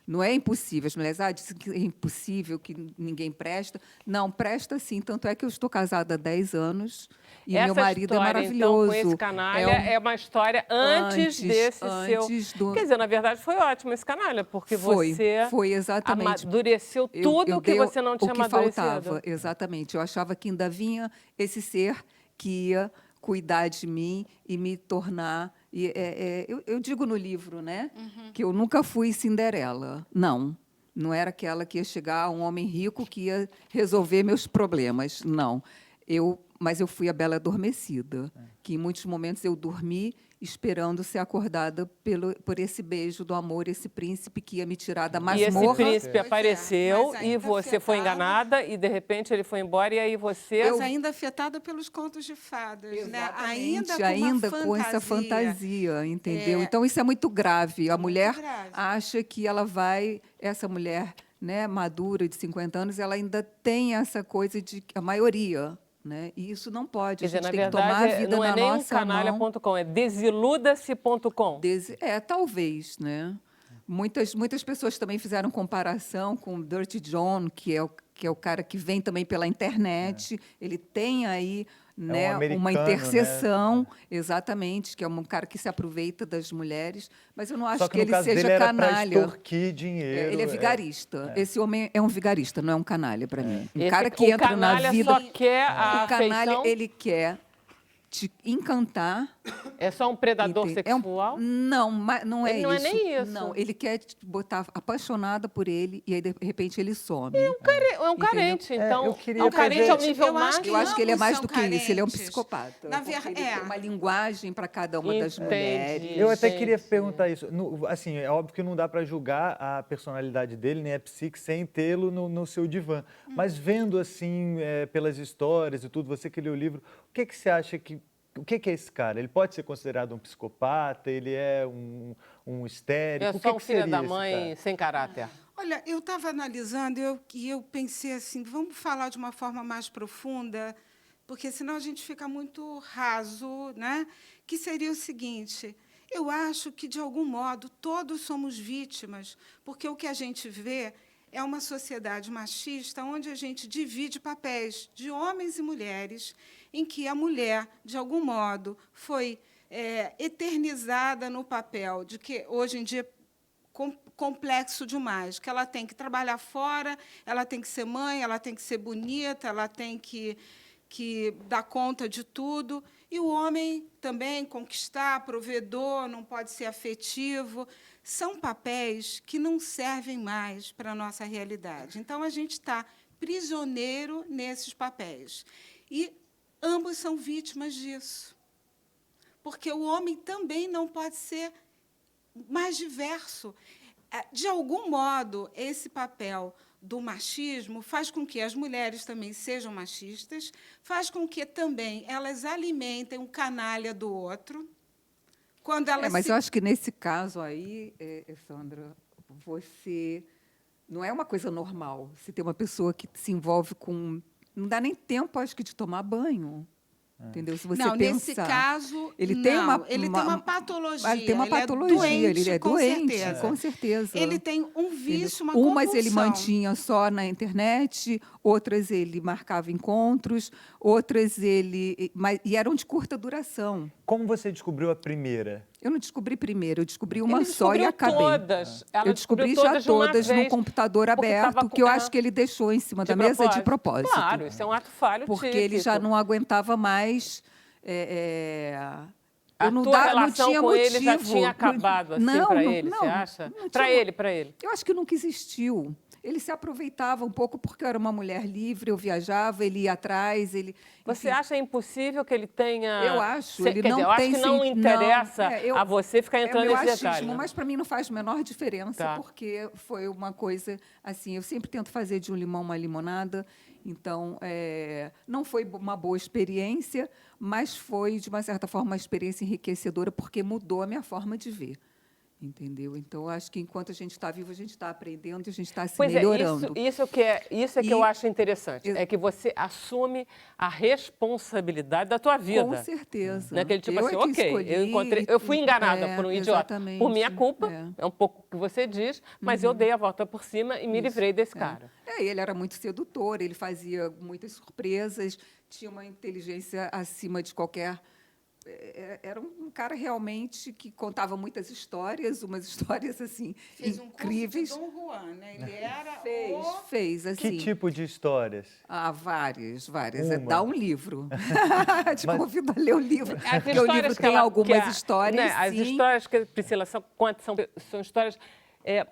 não é impossível. As mulheres dizem que é impossível, que ninguém presta. Não, presta sim. Tanto é que eu estou casada há 10 anos e Essa meu marido história, é maravilhoso. Então, com esse canalha, é uma história antes desse seu... Quer dizer, na verdade, foi ótimo esse canalha, porque você Foi exatamente. amadureceu tudo que dei você não tinha o que amadurecido. faltava, exatamente. Eu achava que ainda vinha esse ser que ia cuidar de mim e me tornar... eu digo no livro, né, que eu nunca fui Cinderela. Não era aquela que ia chegar a um homem rico que ia resolver meus problemas. Não. Mas eu fui a Bela Adormecida, que em muitos momentos eu dormi esperando ser acordada por esse beijo do amor, esse príncipe que ia me tirar da E esse masmorra. príncipe Pois é, apareceu mas e ainda você foi afetada. enganada e, de repente, ele foi embora e aí você... Mas ainda afetada pelos contos de fadas, né? Exatamente, Ainda com essa fantasia, entendeu? Então, isso é muito grave. A mulher grave. acha que ela vai... Essa mulher, né, madura, de 50 anos, ela ainda tem essa coisa de... A maioria, né? E isso não pode. Quer A dizer, gente na tem que tomar a verdade, vida não é na nem um nossa mão. canalha.com, é desiluda-se.com. Talvez, né? Muitas pessoas também fizeram comparação com o Dirty John, que é o cara que vem também pela internet. Ele tem aí né, uma americano, interseção, né? exatamente, que é um cara que se aproveita das mulheres, mas eu não acho Só que no ele caso seja dele era pra canalha. extorquir dinheiro. Ele é vigarista. Esse homem é um vigarista, não é um canalha para mim. Um Esse- cara que o entra na canalha vida. só quer a O canalha, afeição? ele quer te encantar. É só um predador entende? sexual? Não, não é Ele não é isso. nem isso. Não, ele quer te botar apaixonada por ele e aí, de repente, ele some. É um carente, É, então. eu queria É um carente fazer- ao nível Eu acho máximo. que Eu acho que ele é ambos mais são do que isso, ele é um carentes. psicopata. Na porque ver- ele é. tem uma linguagem para cada uma das Entendi. mulheres. Eu até queria Gente. perguntar isso. Assim, é óbvio que não dá para julgar a personalidade dele, nem a psique, sem tê-lo no seu divã. Mas vendo, assim, pelas histórias e tudo, você que leu o livro, o que você acha que... O que é esse cara? Ele pode ser considerado um psicopata? Ele é um histérico? É O só que um filho seria da esse mãe cara? sem caráter. Olha, eu estava analisando e eu pensei assim, vamos falar de uma forma mais profunda, porque senão a gente fica muito raso, né? Que seria o seguinte: eu acho que, de algum modo, todos somos vítimas, porque o que a gente vê é uma sociedade machista onde a gente divide papéis de homens e mulheres, em que a mulher, de algum modo, foi eternizada no papel de que, hoje em dia, complexo demais, que ela tem que trabalhar fora, ela tem que ser mãe, ela tem que ser bonita, ela tem que dar conta de tudo. E o homem também conquistar, provedor, não pode ser afetivo. São papéis que não servem mais para a nossa realidade. Então, a gente está prisioneiro nesses papéis. E ambos são vítimas disso. Porque o homem também não pode ser mais diverso. De algum modo, esse papel do machismo faz com que as mulheres também sejam machistas, faz com que também elas alimentem o canalha do outro. Quando elas Mas eu acho que, nesse caso aí, Sandra, você... Não é uma coisa normal. Se tem uma pessoa que se envolve com... Não dá nem tempo, acho que, de tomar banho. Entendeu? Se você não, pensar, nesse caso, ele não. tem uma, Ele tem uma patologia. Ele tem uma patologia, ele é doente, com certeza. Ele tem um vício, uma Umas compulsão. ele mantinha só na internet, outras ele marcava encontros, outras ele... E eram de curta duração. Como você descobriu a primeira? Eu não descobri primeiro, eu descobri uma Ele só e descobriu acabei. todas. Ela Eu descobri descobriu já todas de uma todas no vez, computador porque aberto, tava que eu com- acho que ele deixou em cima da mesa de propósito. Claro, isso é um ato falho Porque típico. ele já não aguentava mais... A eu tua não relação tinha com motivo. ele já tinha acabado, assim, Não, para não, ele, não, você acha? não Para tinha- ele, para ele. Eu acho que nunca existiu. Ele se aproveitava um pouco porque eu era uma mulher livre, eu viajava, ele ia atrás, ele... Você enfim. acha impossível que ele tenha... Eu acho, Quer ele dizer, não eu acho tem que não sen- interessa não, a você ficar é o entrando meu nesse achismo, detalhe. Né? mas para mim não faz a menor diferença, Tá. porque foi uma coisa assim, eu sempre tento fazer de um limão uma limonada, então não foi uma boa experiência, mas foi, de uma certa forma, uma experiência enriquecedora, porque mudou a minha forma de ver. Entendeu? Então, eu acho que enquanto a gente está vivo, a gente está aprendendo e a gente está se Pois melhorando. isso é que eu acho interessante. Eu- É que você assume a responsabilidade da tua vida. Com certeza. Naquele tipo Eu assim, é que ok, escolhi, eu fui enganada por um idiota. exatamente, Por minha culpa, é um pouco o que você diz, mas eu dei a volta por cima e me livrei desse cara. Ele era muito sedutor, ele fazia muitas surpresas, tinha uma inteligência acima de qualquer... Era um cara realmente que contava muitas histórias, umas histórias assim Fez incríveis. um curso de Dom Juan, né? Ele era Fez assim. Que tipo de histórias? Várias. Uma. Dá um livro. Te Mas- convido a ler o livro. As Porque o livro tem algumas histórias, As sim. histórias que a Priscila conta são histórias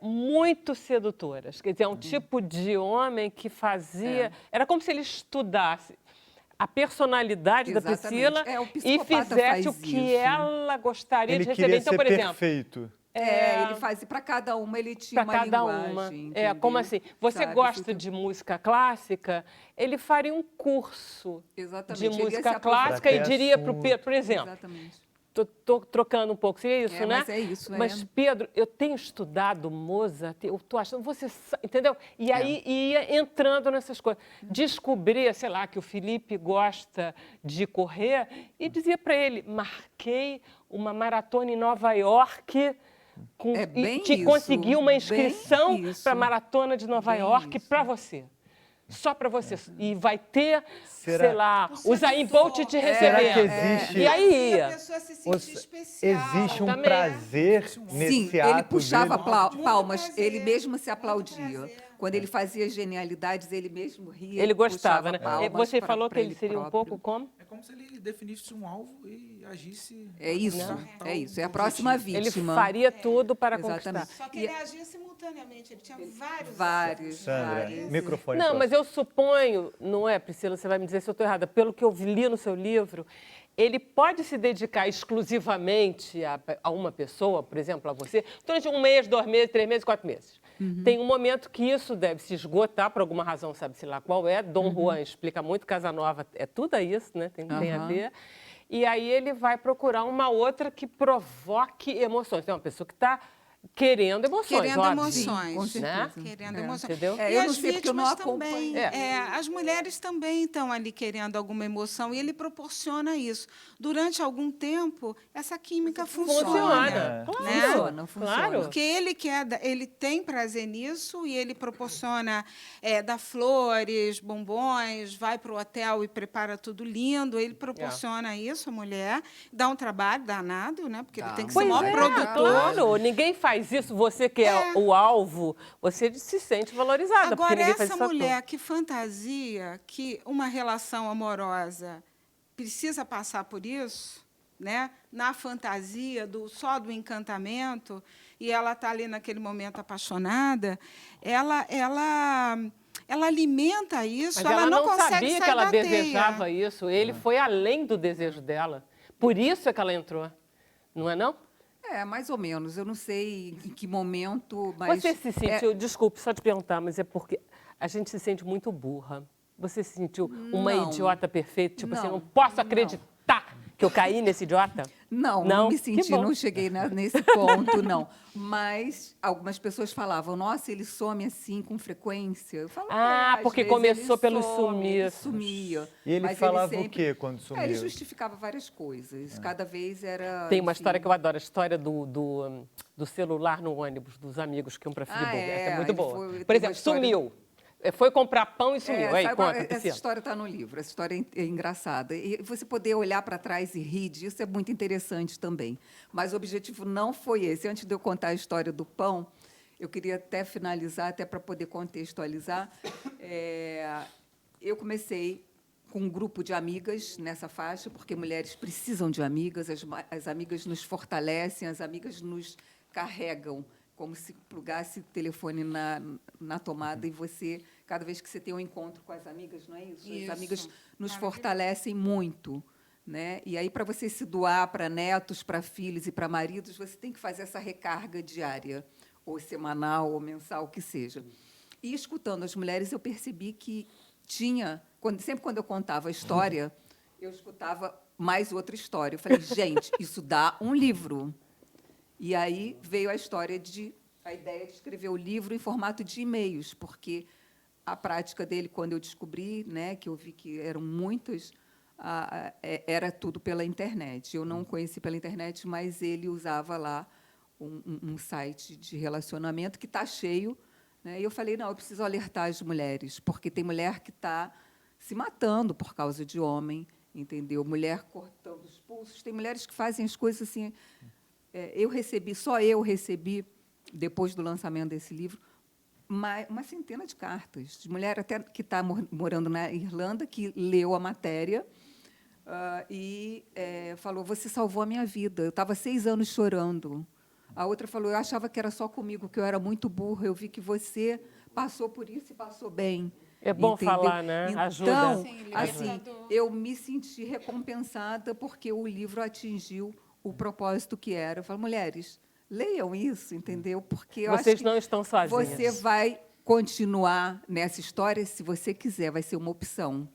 muito sedutoras. Quer dizer, é um tipo de homem que fazia... Era como se ele estudasse a personalidade da Exatamente. Priscila O e psicopata fizesse o faz que isso. ela gostaria Ele de receber. queria Então, ser por exemplo, perfeito. Ele fazia para cada uma, ele tinha para uma cada linguagem. uma. Entendeu? Como assim? Você Sabe, gosta fica- de música clássica, ele faria um curso Exatamente. de Ele ia se música aprofundar. clássica e Pra ter diria para o assunto. Pedro, por exemplo, Exatamente. Tô trocando um pouco, seria isso, né? Mas é isso, Mas, Pedro, eu tenho estudado Mozart, eu tô achando, entendeu? E aí ia entrando nessas coisas. Descobria, sei lá, que o Felipe gosta de correr e dizia para ele, marquei uma maratona em Nova York É bem te isso, consegui uma bem inscrição isso. para a maratona de Nova Bem York isso. para você. só para você. E vai ter, Será- sei lá, O o Zayn Bolt te sedutor. Será que recebendo. existe, E aí A ia. pessoa se sentir Os- especial. existe um Também. prazer nesse Sim, ato ele puxava dele? Muito palmas, prazer, ele mesmo se muito aplaudia. prazer. Quando ele fazia genialidades, ele mesmo ria. Ele gostava, puxava né? palmas Você pra- falou pra que ele seria um próprio. pouco como? É como se ele definisse um alvo e agisse. É isso, pra conquistar é o isso. É a objetivo. próxima Ele vítima. faria tudo para Exatamente. conquistar. Só que E- ele agia simultaneamente, ele tinha vários. Vários, Sandra, vários. microfone Não, próximo. mas eu suponho, não é, Priscila, você vai me dizer se eu estou errada, pelo que eu li no seu livro, ele pode se dedicar exclusivamente a uma pessoa, por exemplo, a você, durante 1 mês, 2 meses, 3 meses, 4 meses. Tem um momento que isso deve se esgotar, por alguma razão, sabe-se lá qual é. Dom Juan explica muito, Casanova, é tudo isso, né? Tem a Aham. ver. E aí ele vai procurar uma outra que provoque emoções. Tem uma pessoa que está querendo emoções, Querendo óbvio. emoções. Com certeza. Querendo É. emoções. Entendeu? É, E eu as não sei porque eu não vítimas acompanho. também. As mulheres também estão ali querendo alguma emoção e ele proporciona isso. Durante algum tempo, essa química funciona. Funciona. né? Funciona, funciona. Claro. Porque ele tem prazer nisso e ele proporciona, dá flores, bombons, vai para o hotel e prepara tudo lindo. Ele proporciona isso à mulher, dá um trabalho danado, né? Porque ele Dá. tem que ser o Pois maior é, produtor. claro, ninguém faz isso. Você que é o alvo, você se sente valorizada. porque Agora, ninguém faz essa isso à toa. mulher que fantasia que uma relação amorosa precisa passar por isso, né? Na fantasia só do encantamento, e ela está ali naquele momento apaixonada, ela alimenta isso, Mas ela não consegue sabia sair que ela da teia. desejava isso. Ele foi além do desejo dela. Por isso é que ela entrou. Não é não? É, mais ou menos. Eu não sei em que momento, mas... Você se sentiu, desculpe só te perguntar, mas é porque a gente se sente muito burra. Você se sentiu uma Não. idiota perfeita? Tipo assim, Não. não posso Não. acreditar que eu caí nesse idiota? Não me Que senti, bom. não cheguei nesse ponto, não. Mas algumas pessoas falavam, nossa, ele some assim com frequência. Eu falava, Ah, às porque vezes começou ele pelo some, ele sumiço. sumia. E ele Mas falava o sempre- quê quando sumiu? Ele justificava várias coisas. Cada vez era... Tem uma enfim. história que eu adoro, a história do celular no ônibus, dos amigos que iam para Friburgo. Essa é muito ele boa. foi- Por tem exemplo, uma história- sumiu. Foi comprar pão e sumiu. Aí, sabe, conta, essa Priscila. história está no livro, essa história é engraçada. E você poder olhar para trás e rir disso é muito interessante também. Mas o objetivo não foi esse. Antes de eu contar a história do pão, eu queria até finalizar, até para poder contextualizar. Eu comecei com um grupo de amigas nessa faixa, porque mulheres precisam de amigas, as amigas nos fortalecem, as amigas nos carregam, como se plugasse o telefone na tomada e você, cada vez que você tem um encontro com as amigas, não é isso? Isso. As amigas nos Maravilhoso. fortalecem muito. Né? E aí, para você se doar para netos, para filhos e para maridos, você tem que fazer essa recarga diária, ou semanal, ou mensal, o que seja. E escutando as mulheres, eu percebi que tinha, sempre quando eu contava a história, eu escutava mais outra história. Eu falei, gente, isso dá um livro. E aí veio a ideia de escrever o livro em formato de e-mails, porque a prática dele, quando eu descobri, né, que eu vi que eram muitas, era tudo pela internet. Eu não conheci pela internet, mas ele usava lá um site de relacionamento que está cheio. Né? E eu falei, não, eu preciso alertar as mulheres, porque tem mulher que está se matando por causa de homem, entendeu? Mulher cortando os pulsos. Tem mulheres que fazem as coisas assim... só eu recebi, depois do lançamento desse livro, uma centena de cartas, de mulher até que está morando na Irlanda, que leu a matéria e falou, você salvou a minha vida, eu estava 6 anos chorando. A outra falou, eu achava que era só comigo, que eu era muito burra, eu vi que você passou por isso e passou bem. É bom Entendeu? falar, né? Então, Ajuda. Sim, assim, libertador. eu me senti recompensada porque o livro atingiu o propósito que era. Eu falo, mulheres, leiam isso, entendeu? Porque eu Vocês acho que não estão sozinhas. você vai continuar nessa história, se você quiser, vai ser uma opção.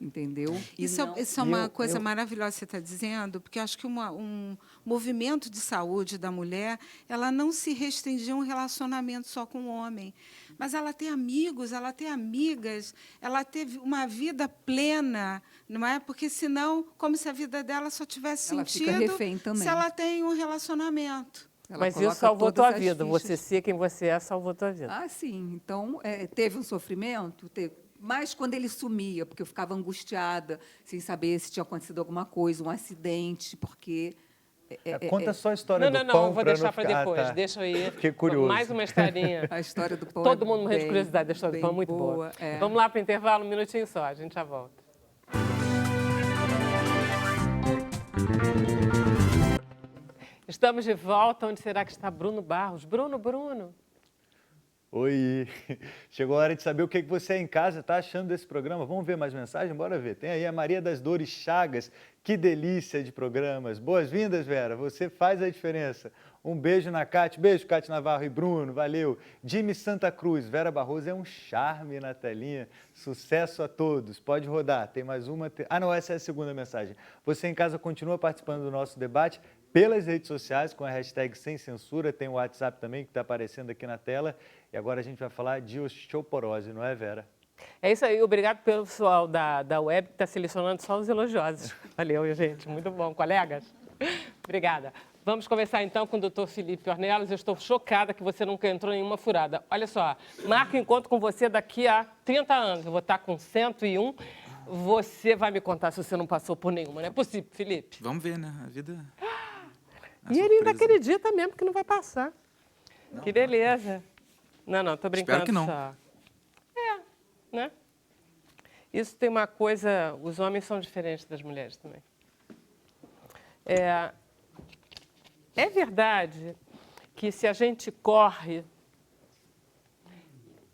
Entendeu? E Isso não- é uma eu- coisa eu- maravilhosa que você está dizendo, porque eu acho que um movimento de saúde da mulher, ela não se restringir a um relacionamento só com o homem, mas ela ter amigos, ela ter amigas, ela ter uma vida plena, não é? Porque senão, como se a vida dela só tivesse Ela fica sentido refém também. se ela tem um relacionamento. ela Mas isso coloca salvou todas tua as vida. fichas. Você ser quem você é, salvou tua vida. Ah, sim. Então, teve um sofrimento? Mas quando ele sumia, porque eu ficava angustiada, sem saber se tinha acontecido alguma coisa, um acidente, porque... Conta só a história Não, do não, pão não, vou pra deixar para ficar... depois. tá. Deixa eu ir. Fiquei curioso. Mais uma historinha. A história do pão Todo é mundo morrendo de bem- curiosidade da história do pão, bem muito boa. é. Vamos lá para o intervalo, um minutinho só, a gente já volta. Estamos de volta. Onde será que está Bruno Barros? Bruno. Oi, chegou a hora de saber o que você em casa está achando desse programa. Vamos ver mais mensagem? Bora ver. Tem aí a Maria das Dores Chagas. Que delícia de programas. Boas-vindas, Vera. Você faz a diferença. Um beijo na Cátia. Beijo, Cátia Navarro e Bruno. Valeu. Jimmy Santa Cruz. Vera Barroso é um charme na telinha. Sucesso a todos. Pode rodar. Tem mais uma. Ah, não, essa é a segunda mensagem. Você em casa continua participando do nosso debate pelas redes sociais com a hashtag Sem Censura. Tem o WhatsApp também que está aparecendo aqui na tela. E agora a gente vai falar de osteoporose, não é, Vera? É isso aí. Obrigado pelo pessoal da web que está selecionando só os elogiosos. Valeu, gente. Muito bom. Colegas? Obrigada. Vamos conversar então com o doutor Felipe Ornelas. Eu estou chocada que você nunca entrou em nenhuma furada. Olha só, marco encontro com você daqui a 30 anos. Eu vou estar com 101. Você vai me contar se você não passou por nenhuma. Não é possível, Felipe. Vamos ver, né? A vida... E ele ainda acredita mesmo que não vai passar. Não, que beleza. Não, tô brincando. Espero que não. Só. Né? Isso tem uma coisa... Os homens são diferentes das mulheres também. É verdade que se a gente corre,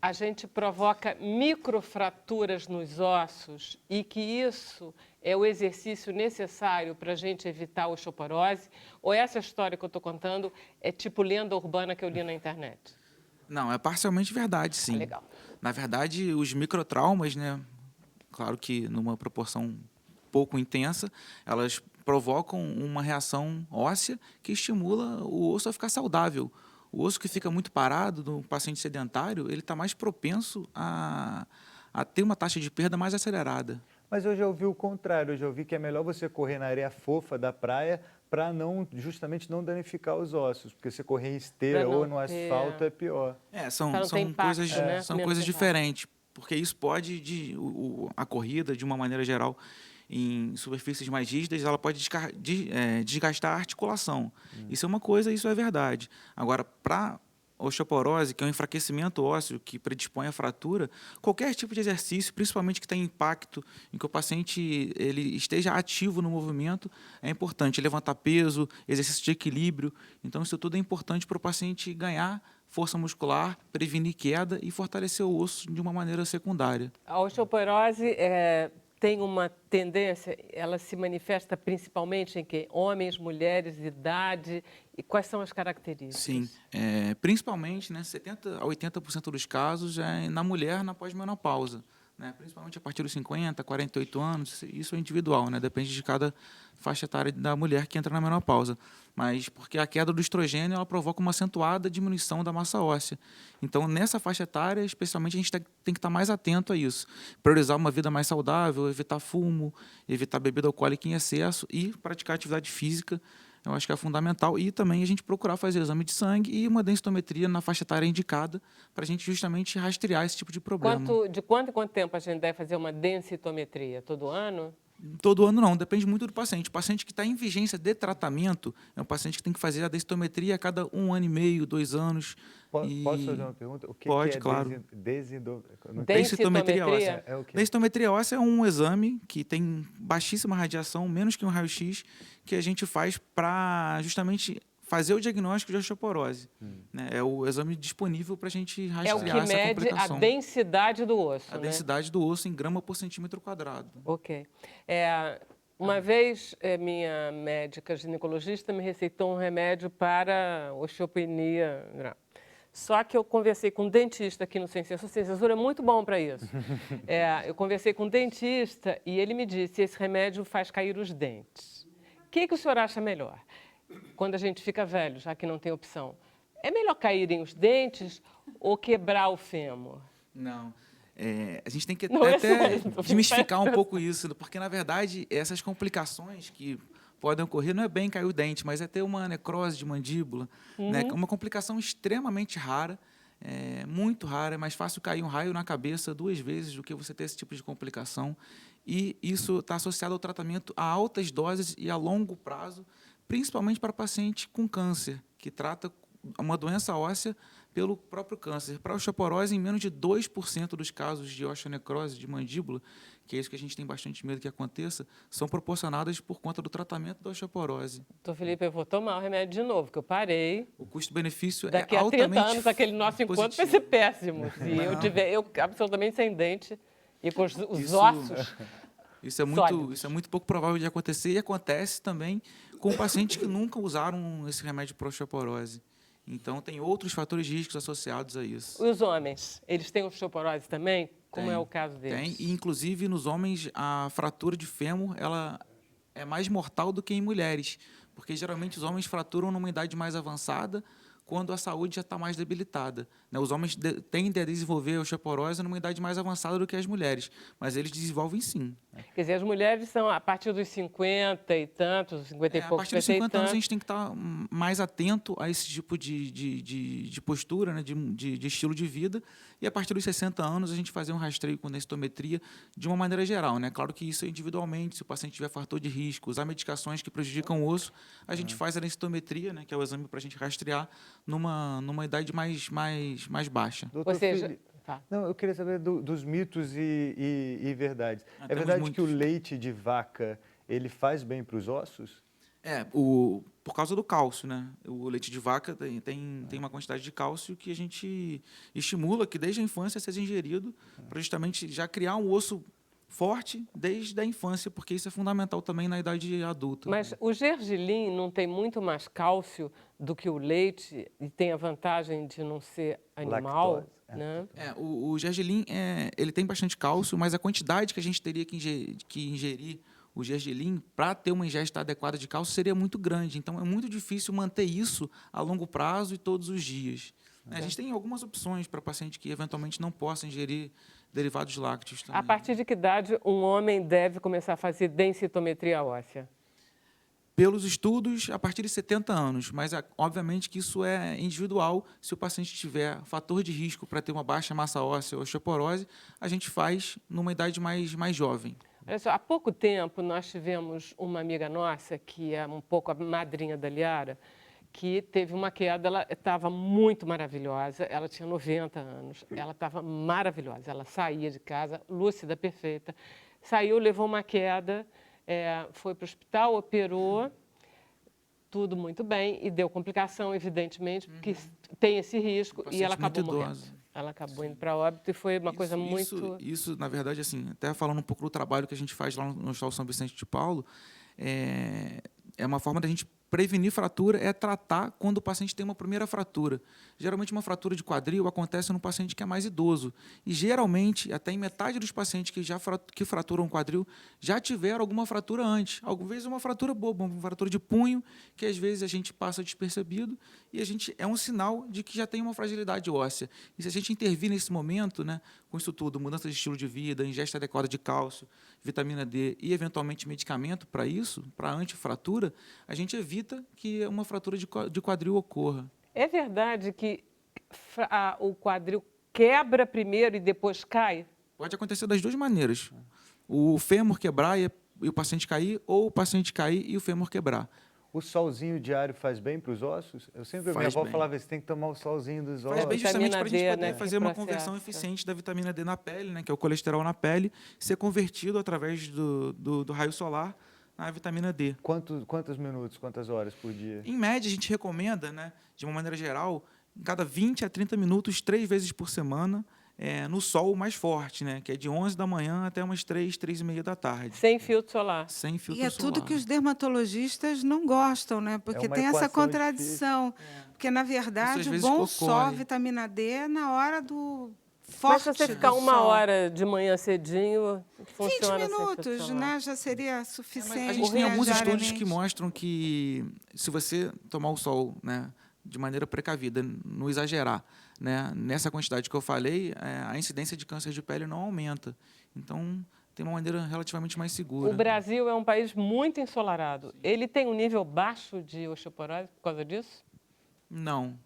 a gente provoca microfraturas nos ossos e que isso é o exercício necessário para a gente evitar a osteoporose? Ou essa história que eu estou contando é tipo lenda urbana que eu li na internet? Não, é parcialmente verdade, sim. Legal. Na verdade, os microtraumas, né? Claro que numa proporção pouco intensa, elas provocam uma reação óssea que estimula o osso a ficar saudável. O osso que fica muito parado no paciente sedentário, ele está mais propenso a ter uma taxa de perda mais acelerada. Mas eu já ouvi o contrário, eu já ouvi que é melhor você correr na areia fofa da praia para justamente não danificar os ossos, porque você correr em esteira ou no asfalto é pior. São Pra não ter impacto, coisas, né? são Menos coisas impacto. diferentes, porque isso pode, a corrida, de uma maneira geral, em superfícies mais rígidas, ela pode desgastar a articulação. Isso é uma coisa, isso é verdade. Agora, para osteoporose, que é um enfraquecimento ósseo que predispõe à fratura, qualquer tipo de exercício, principalmente que tenha impacto, em que o paciente ele esteja ativo no movimento, é importante. Levantar peso, exercício de equilíbrio. Então, isso tudo é importante para o paciente ganhar força muscular, prevenir queda e fortalecer o osso de uma maneira secundária. A osteoporose tem uma tendência, ela se manifesta principalmente em quê? Homens, mulheres, idade, e quais são as características? Sim, principalmente, né, 70% a 80% dos casos é na mulher na pós-menopausa, né, principalmente a partir dos 50, 48 anos, isso é individual, né, depende de cada faixa etária da mulher que entra na menopausa, mas porque a queda do estrogênio ela provoca uma acentuada diminuição da massa óssea. Então, nessa faixa etária, especialmente, a gente tem que estar mais atento a isso. Priorizar uma vida mais saudável, evitar fumo, evitar bebida alcoólica em excesso e praticar atividade física, eu acho que é fundamental. E também a gente procurar fazer exame de sangue e uma densitometria na faixa etária indicada para a gente justamente rastrear esse tipo de problema. De quanto em quanto tempo a gente deve fazer uma densitometria? Todo ano? Todo ano não, depende muito do paciente. O paciente que está em vigência de tratamento é um paciente que tem que fazer a densitometria a cada 1 ano e meio, 2 anos. Posso fazer uma pergunta? O que Pode, é claro. Densitometria óssea. É o quê? Densitometria óssea é um exame que tem baixíssima radiação, menos que um raio-x, que a gente faz para justamente fazer o diagnóstico de osteoporose. Né? É o exame disponível para a gente É rastrear o que essa mede a complicação. densidade do osso, A né? densidade do osso em grama por centímetro quadrado. Ok. Uma vez, minha médica ginecologista me receitou um remédio para osteopenia. Só que eu conversei com um dentista aqui no Sem Censura. Sem Censura é muito bom para isso. Eu conversei com um dentista e ele me disse, esse remédio faz cair os dentes. O que o senhor acha melhor? Quando a gente fica velho, já que não tem opção. É melhor caírem os dentes ou quebrar o fêmur? Não. A gente tem que Não, é até sério, tô desmistificar um pouco isso, porque, na verdade, essas complicações que podem ocorrer não é bem cair o dente, mas é ter uma necrose de mandíbula, né? Uma complicação extremamente rara. é muito raro, é mais fácil cair um raio na cabeça 2 vezes do que você ter esse tipo de complicação. E isso está associado ao tratamento a altas doses e a longo prazo, principalmente para paciente com câncer, que trata uma doença óssea pelo próprio câncer. Para a osteoporose, em menos de 2% dos casos de osteonecrose de mandíbula, que é isso que a gente tem bastante medo que aconteça, são proporcionadas por conta do tratamento da osteoporose. Doutor Felipe, eu vou tomar o remédio de novo, que eu parei. O custo-benefício é Daqui a 30 altamente anos, aquele nosso encontro vai positivo. ser péssimo. Se eu absolutamente sem dente e com os ossos. Isso é sólidos. muito pouco provável de acontecer e acontece também com pacientes que nunca usaram esse remédio para osteoporose. Então, tem outros fatores de risco associados a isso. Os homens, eles têm osteoporose também? Como Tem, é o caso deles? Tem, e inclusive nos homens a fratura de fêmur ela é mais mortal do que em mulheres, porque geralmente os homens fraturam numa idade mais avançada, quando a saúde já está mais debilitada, né? Os homens tendem a desenvolver osteoporose numa idade mais avançada do que as mulheres, mas eles desenvolvem sim. Quer dizer, as mulheres são a partir dos 50 e tantos, 50 e A poucos, partir dos 50 e 50 anos a tantos. gente tem que estar mais atento a esse tipo de postura, né? de estilo de vida, e a partir dos 60 anos a gente fazer um rastreio com densitometria de uma maneira geral, né? Claro que isso é individualmente, se o paciente tiver fator de risco, usar medicações que prejudicam o osso, a gente faz a densitometria, né? Que é o exame para a gente rastrear numa idade mais baixa. Doutor Ou seja, Fili- tá. Não, eu queria saber dos mitos e verdades. É temos verdade que o muitos. leite de vaca ele faz bem para os ossos? Por causa do cálcio, né? O leite de vaca tem uma quantidade de cálcio que a gente estimula que desde a infância seja ingerido para justamente já criar um osso forte desde a infância, porque isso é fundamental também na idade adulta. Mas o gergelim não tem muito mais cálcio do que o leite e tem a vantagem de não ser animal, Lactose, né? O gergelim ele tem bastante cálcio, mas a quantidade que a gente teria que ingerir o gergelim para ter uma ingesta adequada de cálcio seria muito grande. Então, é muito difícil manter isso a longo prazo e todos os dias. A gente tem algumas opções para paciente que eventualmente não possa ingerir derivados lácteos também. A partir de que idade um homem deve começar a fazer densitometria óssea? Pelos estudos, a partir de 70 anos, mas obviamente que isso é individual. Se o paciente tiver fator de risco para ter uma baixa massa óssea ou osteoporose, a gente faz numa idade mais jovem. Olha só, há pouco tempo nós tivemos uma amiga nossa, que é um pouco a madrinha da Liara, que teve uma queda, ela estava muito maravilhosa, ela tinha 90 anos, ela estava maravilhosa, ela saía de casa, lúcida, perfeita, saiu, levou uma queda, foi para o hospital, operou, tudo muito bem, e deu complicação, evidentemente, porque tem esse risco, e ela Paciente acabou muito morrendo. idosa. Ela acabou indo para óbito e foi uma coisa muito... Isso, na verdade, assim, até falando um pouco do trabalho que a gente faz lá no Hospital São Vicente de Paulo, é uma forma da gente prevenir fratura, é tratar quando o paciente tem uma primeira fratura. Geralmente, uma fratura de quadril acontece no paciente que é mais idoso. E, geralmente, até em metade dos pacientes que fraturam o quadril já tiveram alguma fratura antes. Algumas vezes uma fratura boba, uma fratura de punho, que às vezes a gente passa despercebido e é um sinal de que já tem uma fragilidade óssea. E se a gente intervir nesse momento, né, com isso tudo, mudança de estilo de vida, ingesta adequada de cálcio, vitamina D e, eventualmente, medicamento para isso, para antifratura, a gente evita que uma fratura de quadril ocorra. É verdade que o quadril quebra primeiro e depois cai? Pode acontecer das duas maneiras. O fêmur quebrar e o paciente cair, ou o paciente cair e o fêmur quebrar. O solzinho diário faz bem para os ossos? Eu sempre minha Faz avó bem. falava, você tem que tomar o solzinho dos ossos. Faz bem justamente Vitamina para a gente D, poder né, que fazer uma processo. conversão eficiente da vitamina D na pele, né, que é o colesterol na pele, ser convertido através do raio solar na vitamina D. Quantos minutos, quantas horas por dia? Em média, a gente recomenda, né, de uma maneira geral, cada 20 a 30 minutos, 3 vezes por semana, no sol mais forte, né, que é de 11 da manhã até umas 3, 3h30 da tarde. Sem filtro solar. Sem filtro E é solar. tudo que os dermatologistas não gostam, né? Porque uma tem essa equação contradição. Porque, na Isso, verdade, às o vezes, bom sol, ocorre. vitamina D, é na hora do Mas forte se você ficar do uma sol. hora de manhã cedinho, 20 funciona sem filtro minutos, solar. né? Já seria Mas suficiente. a gente tem alguns estudos diariamente. que mostram que se você tomar o sol, né, de maneira precavida, não exagerar, né, nessa quantidade que eu falei, a incidência de câncer de pele não aumenta. Então, tem uma maneira relativamente mais segura. O Brasil é um país muito ensolarado. Ele tem um nível baixo de osteoporose por causa disso? Não.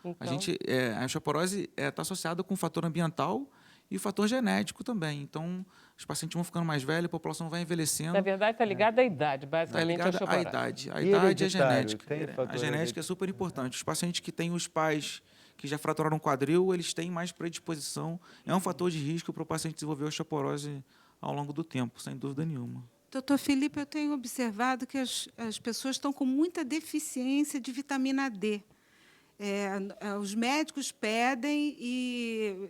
Então, A osteoporose está associada com o fator ambiental e o fator genético também. Então, os pacientes vão ficando mais velhos, a população vai envelhecendo. na verdade, está ligado à idade, Está basicamente, ligada a à osteoporose. idade. A E idade e a hereditário? genética. Tem fator A genética é super importante. Os pacientes que têm os pais que já fraturaram o quadril, eles têm mais predisposição. É um fator de risco para o paciente desenvolver osteoporose ao longo do tempo, sem dúvida nenhuma. Doutor Felipe, eu tenho observado que as pessoas estão com muita deficiência de vitamina D. Os médicos pedem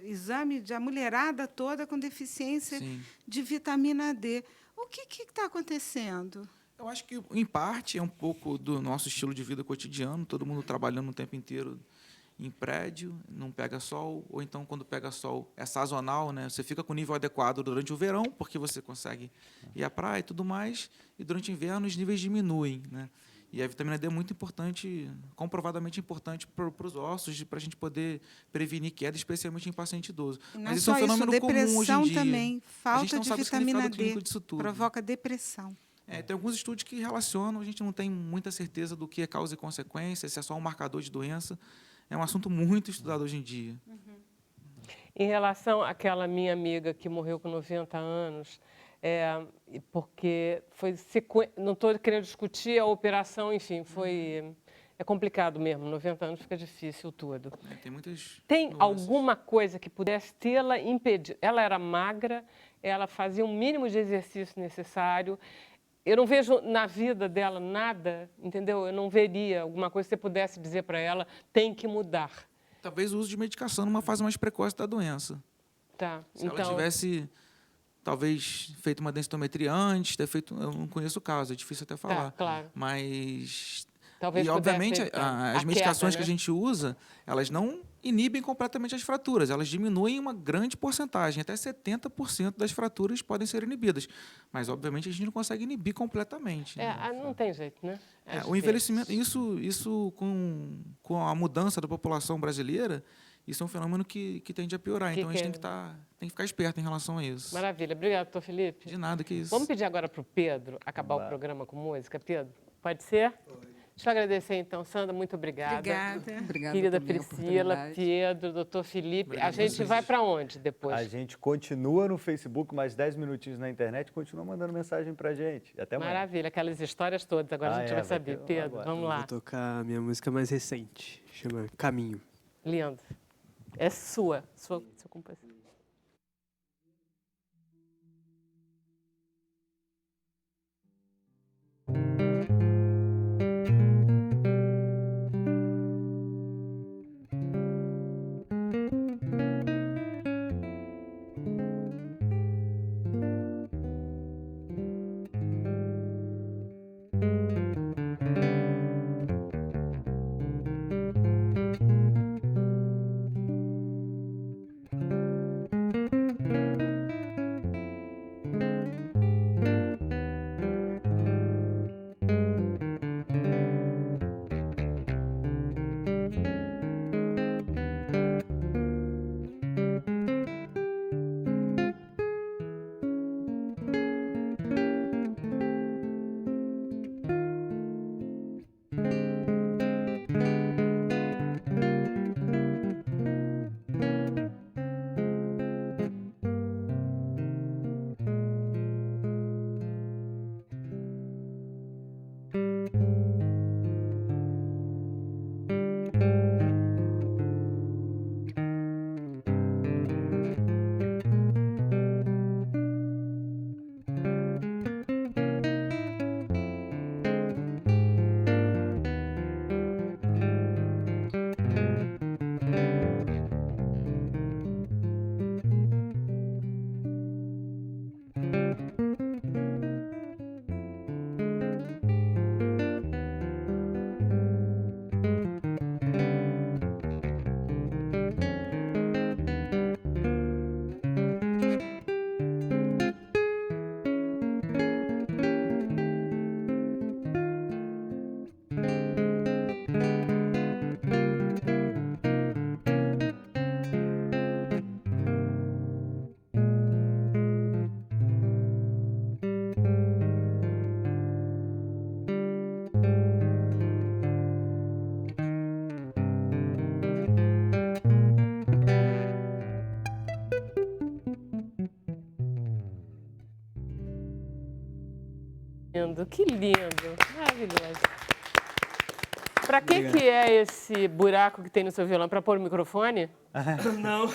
exame de a mulherada toda com deficiência Sim. de vitamina D. O que está acontecendo? Eu acho que, em parte, é um pouco do nosso estilo de vida cotidiano, todo mundo trabalhando o tempo inteiro em prédio, não pega sol, ou então, quando pega sol, é sazonal, né? Você fica com o nível adequado durante o verão, porque você consegue ir à praia e tudo mais, e durante o inverno os níveis diminuem, né? E a vitamina D é muito importante, comprovadamente importante para os ossos, para a gente poder prevenir queda, especialmente em paciente idoso. Não Mas é isso é um só isso, fenômeno comum hoje em depressão dia. também. A Falta gente não de sabe o vitamina significado D clínico disso tudo. provoca depressão. Tem alguns estudos que relacionam, a gente não tem muita certeza do que é causa e consequência, se é só um marcador de doença. É um assunto muito estudado hoje em dia. Em relação àquela minha amiga que morreu com 90 anos, porque foi não estou querendo discutir a operação, enfim, é complicado mesmo, 90 anos fica difícil tudo. Tem muitas Tem nuances. alguma coisa que pudesse tê-la impedido? Ela era magra, ela fazia o mínimo de exercício necessário. Eu não vejo na vida dela nada, entendeu? Eu não veria alguma coisa que você pudesse dizer para ela, tem que mudar. Talvez o uso de medicação numa fase mais precoce da doença. Tá, Se ela então, tivesse, talvez, feito uma densitometria antes, eu não conheço o caso, é difícil até falar. claro. Mas... talvez E, obviamente, pudesse, as medicações queda, que né? a gente usa, elas não inibem completamente as fraturas, elas diminuem uma grande porcentagem, até 70% das fraturas podem ser inibidas. Mas, obviamente, a gente não consegue inibir completamente. Né? Não tem jeito, né? Às O vezes. envelhecimento, isso com a mudança da população brasileira, isso é um fenômeno que tende a piorar. Então, a gente tem que ficar esperto em relação a isso. Maravilha. Obrigada, doutor Felipe. De nada, que isso. Vamos pedir agora para o Pedro acabar o programa com música. Pedro, pode ser? Deixa eu agradecer, então. Sandra, muito obrigada. Obrigada. Obrigada Querida também a Priscila, oportunidade. Pedro, doutor Felipe. Obrigado A gente vocês. vai para onde depois? A gente continua no Facebook, mais 10 minutinhos na internet, continua mandando mensagem pra gente. Até amanhã. Maravilha, aquelas histórias todas. Agora a gente vai vai saber. ter- Pedro, agora. vamos Eu lá. vou tocar a minha música mais recente, chama Caminho. Lindo. É sua composição. lindo, que lindo. Maravilhoso. Para que é esse buraco que tem no seu violão? Para pôr o microfone? Não,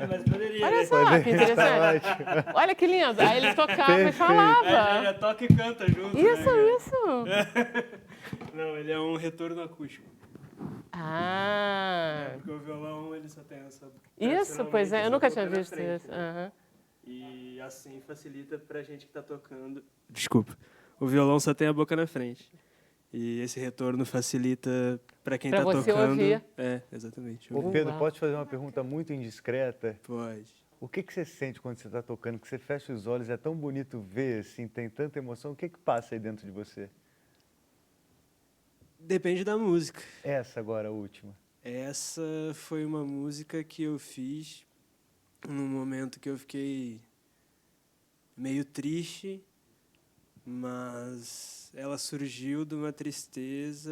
mas poderia. Olha só, que interessante. Olha que lindo. Aí ele tocava e falava. Já toca e canta junto. Isso, né? isso. Não, ele é um retorno acústico. Ah, Porque o violão, ele só tem essa... isso, pois é. Eu essa nunca boca tinha na visto frente, isso. né? Aham. E assim facilita pra gente que tá tocando. Desculpa. O violão só tem a boca na frente. E esse retorno facilita pra quem Pra tá você tocando. ouvir. É, exatamente. Ô Pedro, Uau. posso te fazer uma pergunta muito indiscreta? Pode. O que você sente quando você está tocando, que você fecha os olhos, é tão bonito ver, assim, tem tanta emoção, o que passa aí dentro de você? Depende da música. Essa agora, a última. Essa foi uma música que eu fiz num momento que eu fiquei meio triste, mas ela surgiu de uma tristeza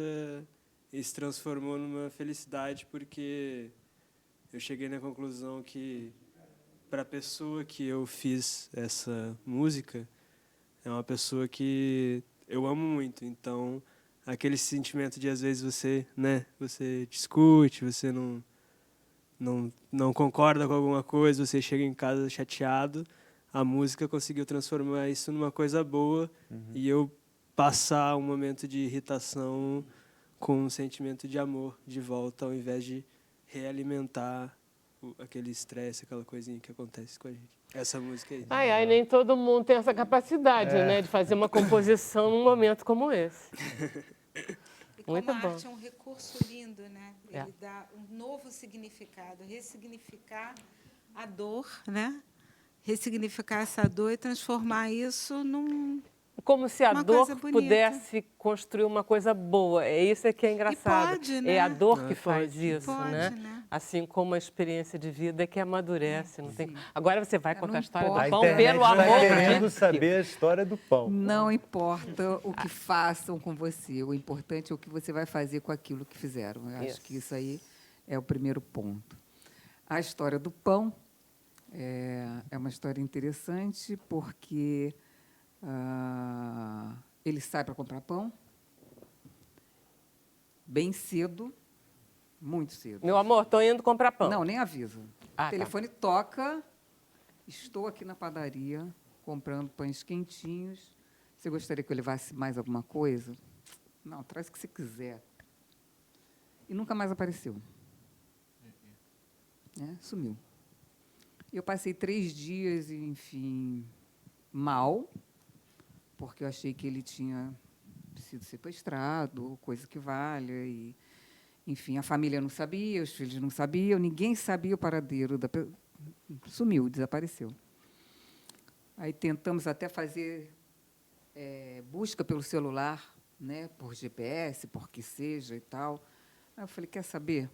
e se transformou numa felicidade, porque eu cheguei na conclusão que, para a pessoa que eu fiz essa música, é uma pessoa que eu amo muito. Então, aquele sentimento de, às vezes, você discute, você não concorda com alguma coisa, você chega em casa chateado, a música conseguiu transformar isso numa coisa boa e eu passar um momento de irritação com um sentimento de amor de volta, ao invés de realimentar aquele estresse, aquela coisinha que acontece com a gente. Essa música é isso. Ai, nem todo mundo tem essa capacidade, né? De fazer uma composição num momento como esse. E como Muito a bom. arte é um recurso lindo, né? É. Ele dá um novo significado, ressignificar a dor, né? Ressignificar essa dor e transformar isso num... Como se a Uma dor coisa bonita. pudesse construir uma coisa boa. É isso que é engraçado. pode, né? É a dor que faz Pode. isso, Pode, né? né? Assim como a experiência de vida que amadurece. Não tem... Agora você vai Não contar a história importa. do A pão, internet pelo está amor querendo de saber a história do pão. Não importa o que façam com você, o importante é o que você vai fazer com aquilo que fizeram. Eu acho que isso aí é o primeiro ponto. A história do pão é uma história interessante porque ele sai para comprar pão bem cedo, muito cedo. Meu amor, estou indo comprar pão. Não, nem avisa. Ah, O telefone toca, estou aqui na padaria comprando pães quentinhos. Você gostaria que eu levasse mais alguma coisa? Não, traz o que você quiser. E nunca mais apareceu. Sumiu. Eu passei 3 dias, enfim, mal, porque eu achei que ele tinha sido sequestrado, coisa que valha, e, enfim, a família não sabia, os filhos não sabiam, ninguém sabia o paradeiro da pessoa. Sumiu, desapareceu. Aí tentamos até fazer busca pelo celular, né, por GPS, por que seja e tal. Aí eu falei, quer saber?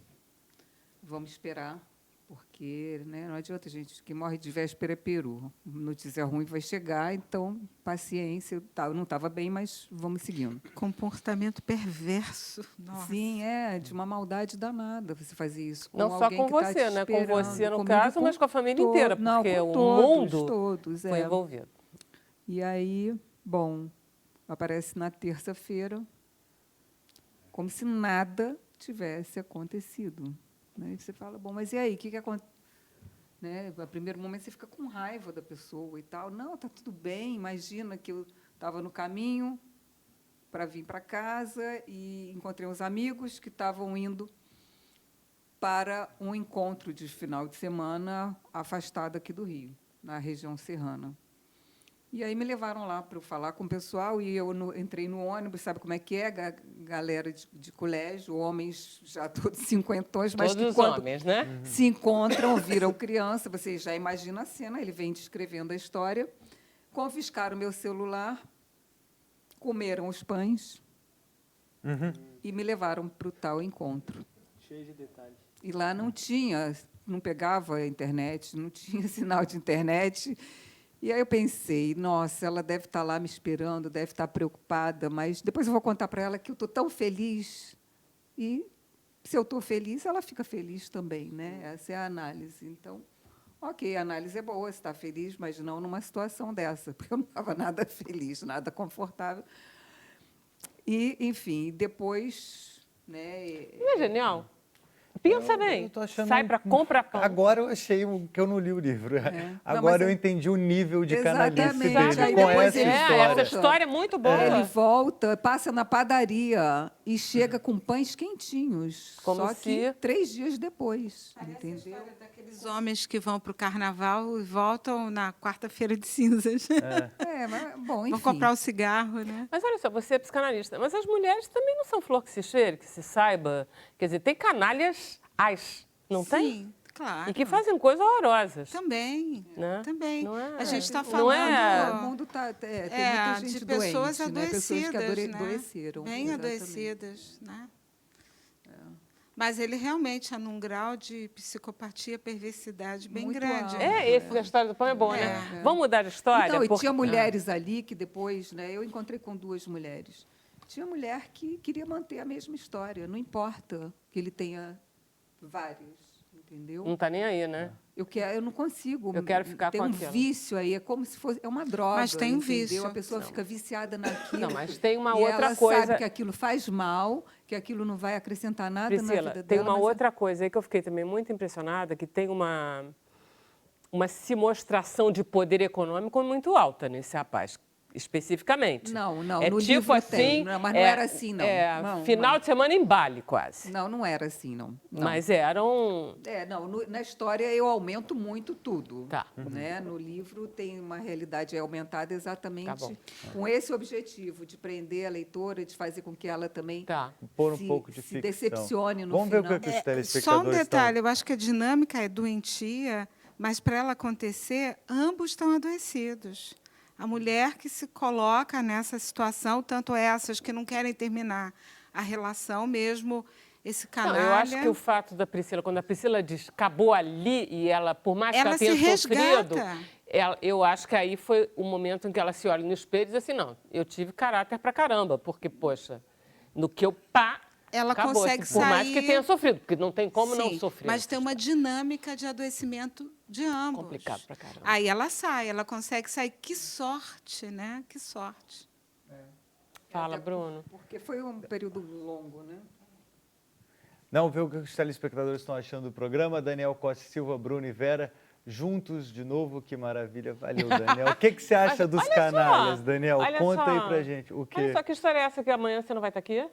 Vamos esperar, porque, né, não adianta, gente, que morre de véspera é peru. Notícia ruim vai chegar, então, paciência. Eu não estava bem, mas vamos seguindo. Comportamento perverso. Nossa. Sim, de uma maldade danada você fazer isso com Não só alguém com que tá você, te né? Com esperando, você, no comigo, caso, mas com a família inteira, Não, porque com o todos, mundo todos, foi envolvido. E aí, bom, aparece na terça-feira, como se nada tivesse acontecido. Né? E você fala, bom, mas e aí, o que aconteceu? Né? A primeiro momento você fica com raiva da pessoa e tal. Não, está tudo bem, imagina que eu estava no caminho para vir para casa e encontrei uns amigos que estavam indo para um encontro de final de semana afastado aqui do Rio, na região serrana. E aí me levaram lá para eu falar com o pessoal e eu entrei no ônibus, sabe como é que é? Galera de colégio, homens já todos cinquentões, mas Todos que os quando homens, né? se encontram, viram criança, você já imagina a cena, ele vem descrevendo a história, confiscaram o meu celular, comeram os pães e me levaram para o tal encontro. Cheio de detalhes. E lá não pegava a internet, não tinha sinal de internet. E aí eu pensei, nossa, ela deve estar lá me esperando, deve estar preocupada, mas depois eu vou contar para ela que eu estou tão feliz. E se eu estou feliz, ela fica feliz também, né? Essa é a análise. Então, Ok, a análise é boa, você está feliz, mas não numa situação dessa, porque eu não estava nada feliz, nada confortável. E, enfim, depois, né? Não é genial? Pensa bem. Eu tô achando Sai para comprar pão. Agora eu achei que eu não li o livro. Não, Agora mas eu entendi o nível de canalice Exatamente. dele Aí com depois essa ele história. Essa história é muito boa. Ele volta, passa na padaria e chega com pães quentinhos. Como só que se- 3 dias depois, entendeu? História daqueles homens que vão para o carnaval e voltam na quarta-feira de cinzas. Mas, bom, enfim. Vão comprar o cigarro, né? Mas olha só, você é psicanalista, mas as mulheres também não são flor que se cheire, que se saiba. Quer dizer, tem canalhas não tem? Sim, claro. E que fazem coisas horrorosas. Também, Né? também. Não é- A gente está não falando... é- O mundo tem muita gente de pessoas doente, né? Pessoas que adoecidas, né? adoeceram. Bem exatamente. adoecidas, né? Mas ele realmente é num grau de psicopatia, perversidade bem Muito grande. alto. né? Essa da história do pão é boa, né? Vamos mudar de história? Então, e Porque- tinha mulheres ali que depois, né? Eu encontrei com 2 mulheres. Tinha mulher que queria manter a mesma história, não importa que ele tenha vários, entendeu? Não está nem aí, né? Eu não consigo. Eu quero ficar tem com um aquilo. vício aí, é como se fosse uma droga. Mas tem um entendeu? vício. A pessoa fica viciada naquilo. Não, mas tem uma e outra ela coisa. sabe que aquilo faz mal, que aquilo não vai acrescentar nada na Priscila, vida tem dela. uma mas outra coisa aí que eu fiquei também muito impressionada, que tem uma demonstração de poder econômico muito alta nesse rapaz, especificamente. Não, é no tipo livro assim, tem, mas não era assim, não. Não, final não. de semana em Bali, quase. Não era assim, não. Não. Mas eram... Na história eu aumento muito tudo. Tá. Né? No livro tem uma realidade aumentada exatamente Tá bom. com esse objetivo, de prender a leitora, de fazer com que ela também Tá. Pôr um se, pouco de se ficção. decepcione no Vamos ver final. o que os Só telespectadores um detalhe, eu acho que a dinâmica é doentia, mas para ela acontecer, ambos estão adoecidos. A mulher que se coloca nessa situação, tanto essas que não querem terminar a relação, mesmo esse Não, canalha... eu acho que o fato da Priscila, quando a Priscila diz acabou ali e ela, por mais que Ela ela se tenha sofrido, resgata. eu acho que aí foi o momento em que ela se olha no espelho e diz assim, não, eu tive caráter pra caramba, porque, poxa, no que eu Ela acabou, consegue assim, por mais que sair- tenha sofrido, porque não tem como não Sim, sofrer. mas tem uma dinâmica de adoecimento de ambos. Complicado pra caramba. Aí ela sai, ela consegue sair. Que sorte, né? Que sorte. Fala, Bruno. Porque foi um período longo, né? Não, ver o que os telespectadores estão achando do programa. Daniel Costa e Silva, Bruno e Vera, juntos de novo. Que maravilha. Valeu, Daniel. O que você acha Mas dos olha canalhas, só, Daniel? olha Conta só. aí pra gente. O Olha quê? só, que história é essa que amanhã você não vai estar aqui?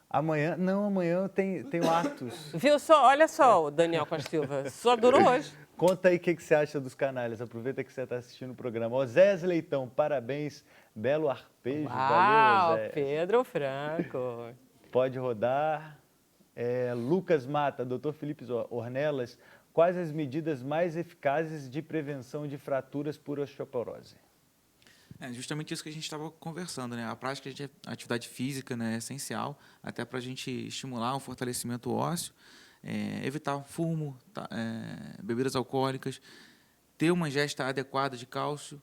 Amanhã eu tenho Atos. Viu só? Olha só, o Daniel Costa Silva, só durou hoje. Conta aí o que você acha dos canalhas. Aproveita que você está assistindo o programa. Osés Leitão, parabéns. Belo arpejo. Valeu, Uau, Osés. Pedro Franco. Pode rodar. Lucas Mata, Dr. Felipe Ornelas, quais as medidas mais eficazes de prevenção de fraturas por osteoporose? É justamente isso que a gente estava conversando, né? A prática de atividade física, né, é essencial, até para a gente estimular o fortalecimento ósseo, evitar fumo, bebidas alcoólicas, ter uma ingesta adequada de cálcio,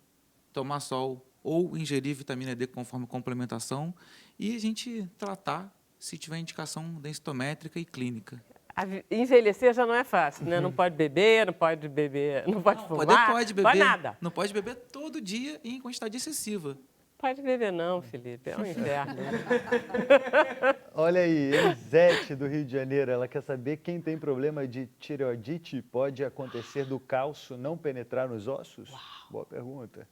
tomar sol ou ingerir vitamina D conforme complementação e a gente tratar se tiver indicação densitométrica e clínica. Envelhecer já não é fácil, né? Não pode beber, não pode fumar, Pode beber, pode nada. não pode beber todo dia em quantidade excessiva. Pode beber não, Felipe, é um inferno. Olha aí, Elisete, do Rio de Janeiro, ela quer saber quem tem problema de tireoidite pode acontecer do cálcio não penetrar nos ossos? Uau. Boa pergunta.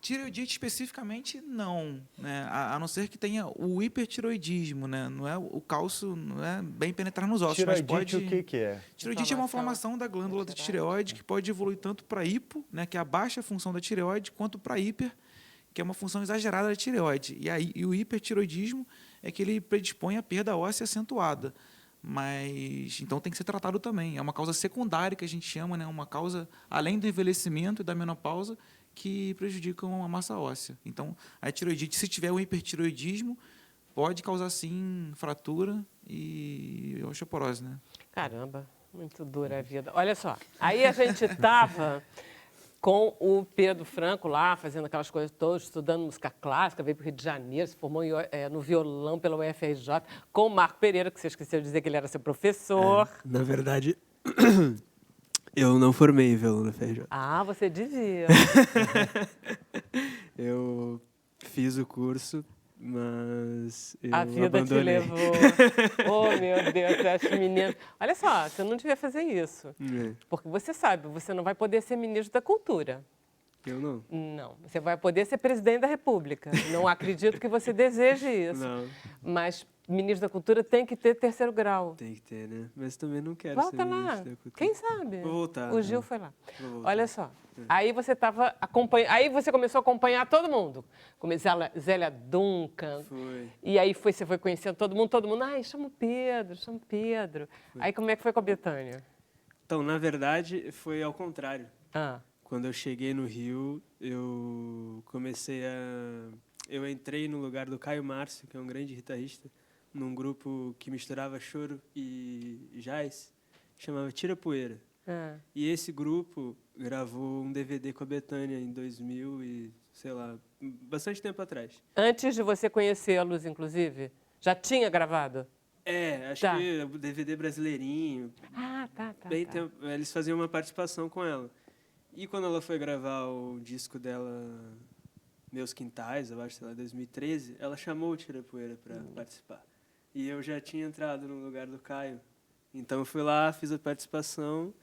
Tireoidite especificamente não, né? A não ser que tenha o hipertireoidismo, né? Não é o cálcio, não é bem penetrar nos ossos, Tireoidite, mas pode. o que é? Tireoidite é uma inflamação da glândula da tireoide que pode evoluir tanto para hipo, né, que é a baixa função da tireoide, quanto para hiper, que é uma função exagerada da tireoide. E o hipertireoidismo é que ele predispõe à perda óssea acentuada. Mas então tem que ser tratado também. É uma causa secundária que a gente chama, né, uma causa além do envelhecimento e da menopausa que prejudicam a massa óssea. Então, a tireoidite, se tiver um hipertireoidismo, pode causar, sim, fratura e osteoporose, né? Caramba, muito dura a vida. Olha só, aí a gente estava com o Pedro Franco lá, fazendo aquelas coisas todas, estudando música clássica, veio para o Rio de Janeiro, se formou no violão pela UFRJ, com o Marco Pereira, que você esqueceu de dizer que ele era seu professor. Na verdade, Eu não formei em violão na FRJ. Ah, você devia. Eu fiz o curso, mas eu A vida te abandonei. levou. Oh, meu Deus, esse menino. Olha só, você não devia fazer isso. É, Porque você sabe, você não vai poder ser ministro da Cultura. eu não. Não, você vai poder ser presidente da República. Não acredito que você deseje isso. Não, Mas ministro da Cultura tem que ter 3º grau. tem que ter, né? Mas também não quero ser Volta lá. ministro da cultura. Quem sabe? Vou voltar, O Gil né? foi lá. Vou voltar. Olha só. Aí você estava aí você começou a acompanhar todo mundo. Zélia Duncan. Foi. E aí você foi conhecendo todo mundo. Ai, chama o Pedro, chama o Pedro. Aí como é que foi com a Bethânia? Então, na verdade, foi ao contrário. Ah, Quando eu cheguei no Rio, eu entrei no lugar do Caio Márcio, que é um grande guitarrista, num grupo que misturava choro e jazz, chamava Tira Poeira. ah. E esse grupo gravou um DVD com a Bethânia em 2000 e, sei lá, bastante tempo atrás. Antes de você conhecê-los, inclusive, já tinha gravado? Acho Tá. que o DVD brasileirinho, Ah, tá. bem tempo, eles faziam uma participação com ela. E quando ela foi gravar o disco dela, Meus Quintais, eu acho, sei lá, 2013, ela chamou o Tira Poeira para participar. E eu já tinha entrado no lugar do Caio. Então eu fui lá, fiz a participação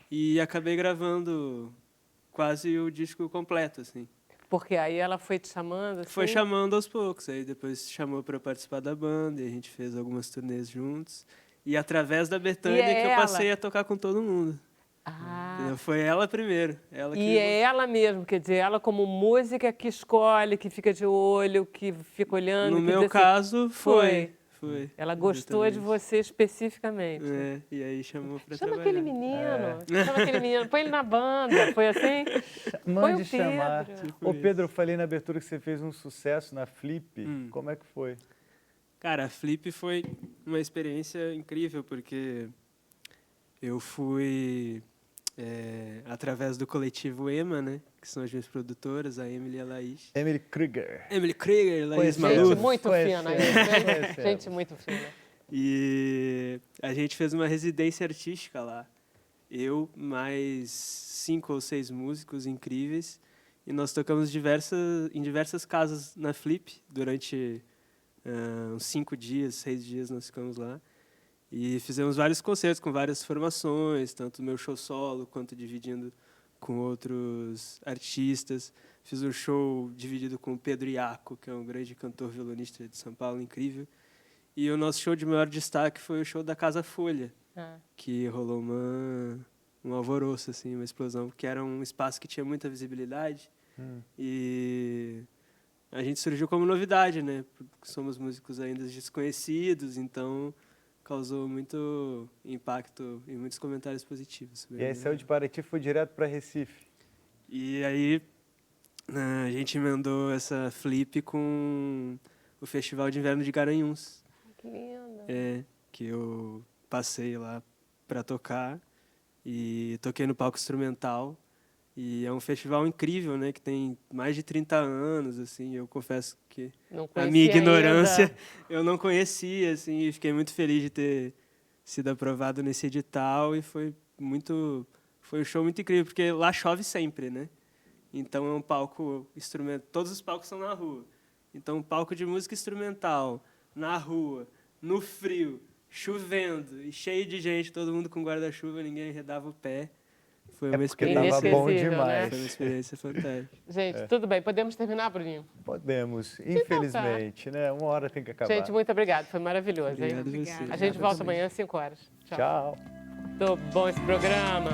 e acabei gravando quase o disco completo, assim. Porque aí ela foi te chamando? Assim? Foi chamando aos poucos, aí depois chamou para participar da banda e a gente fez algumas turnês juntos. E através da Bethânia E é que eu ela? passei a tocar com todo mundo. Ah, Entendeu? Foi ela primeiro. Ela e é ela mesmo, quer dizer, ela como música que escolhe, que fica de olho, que fica olhando. No que meu diz assim, caso, foi. Ela gostou de Exatamente. você especificamente. E aí chamou pra Chama trabalhar. aquele menino, chama aquele menino, põe ele na banda. Foi assim? Mande o chamar. Pedro. Ô, Pedro, eu falei na abertura que você fez um sucesso na Flip. Como é que foi? Cara, a Flip foi uma experiência incrível, porque eu fui através do coletivo EMA, né? Que são as minhas produtoras, a Emily e a Laís. Emily Krieger. Emily Krieger, Laís Conhecemos. Gente Maluf. muito Conhecemos, fina, gente. conhecemos. Gente muito fina. E a gente fez uma residência artística lá. Eu, mais 5 ou 6 músicos incríveis. E nós tocamos em diversas casas na Flip durante uns 5 dias, 6 dias nós ficamos lá. E fizemos vários concertos com várias formações, tanto meu show solo quanto dividindo com outros artistas. Fiz um show dividido com o Pedro Iaco, que é um grande cantor violonista de São Paulo, incrível. E o nosso show de maior destaque foi o show da Casa Folha, que rolou um alvoroço, assim, uma explosão, porque era um espaço que tinha muita visibilidade. E a gente surgiu como novidade, né? Porque somos músicos ainda desconhecidos, então causou muito impacto e muitos comentários positivos. E aí saiu de Paraty e foi direto para Recife. E aí a gente emendou essa Flip com o Festival de Inverno de Garanhuns. Que lindo. Que eu passei lá para tocar e toquei no palco instrumental. E é um festival incrível, né, que tem mais de 30 anos, assim. Eu confesso que Não a conhecia minha ignorância ainda. eu não conhecia, assim, e fiquei muito feliz de ter sido aprovado nesse edital e foi um show muito incrível, porque lá chove sempre, né? Então é um palco instrumental, todos os palcos são na rua. Então um palco de música instrumental na rua, no frio, chovendo e cheio de gente, todo mundo com guarda-chuva, ninguém arredava o pé. Foi uma Porque experiência, tava bom Inesquecível, demais. foi uma experiência fantástica. Gente, tudo bem. Podemos terminar, Bruninho? Podemos, infelizmente, né? Uma hora tem que acabar. Gente, muito obrigada. Foi maravilhoso, hein? Obrigado a você. Obrigada. A gente volta amanhã às 5 horas. Tchau. Tchau. Tô bom esse programa.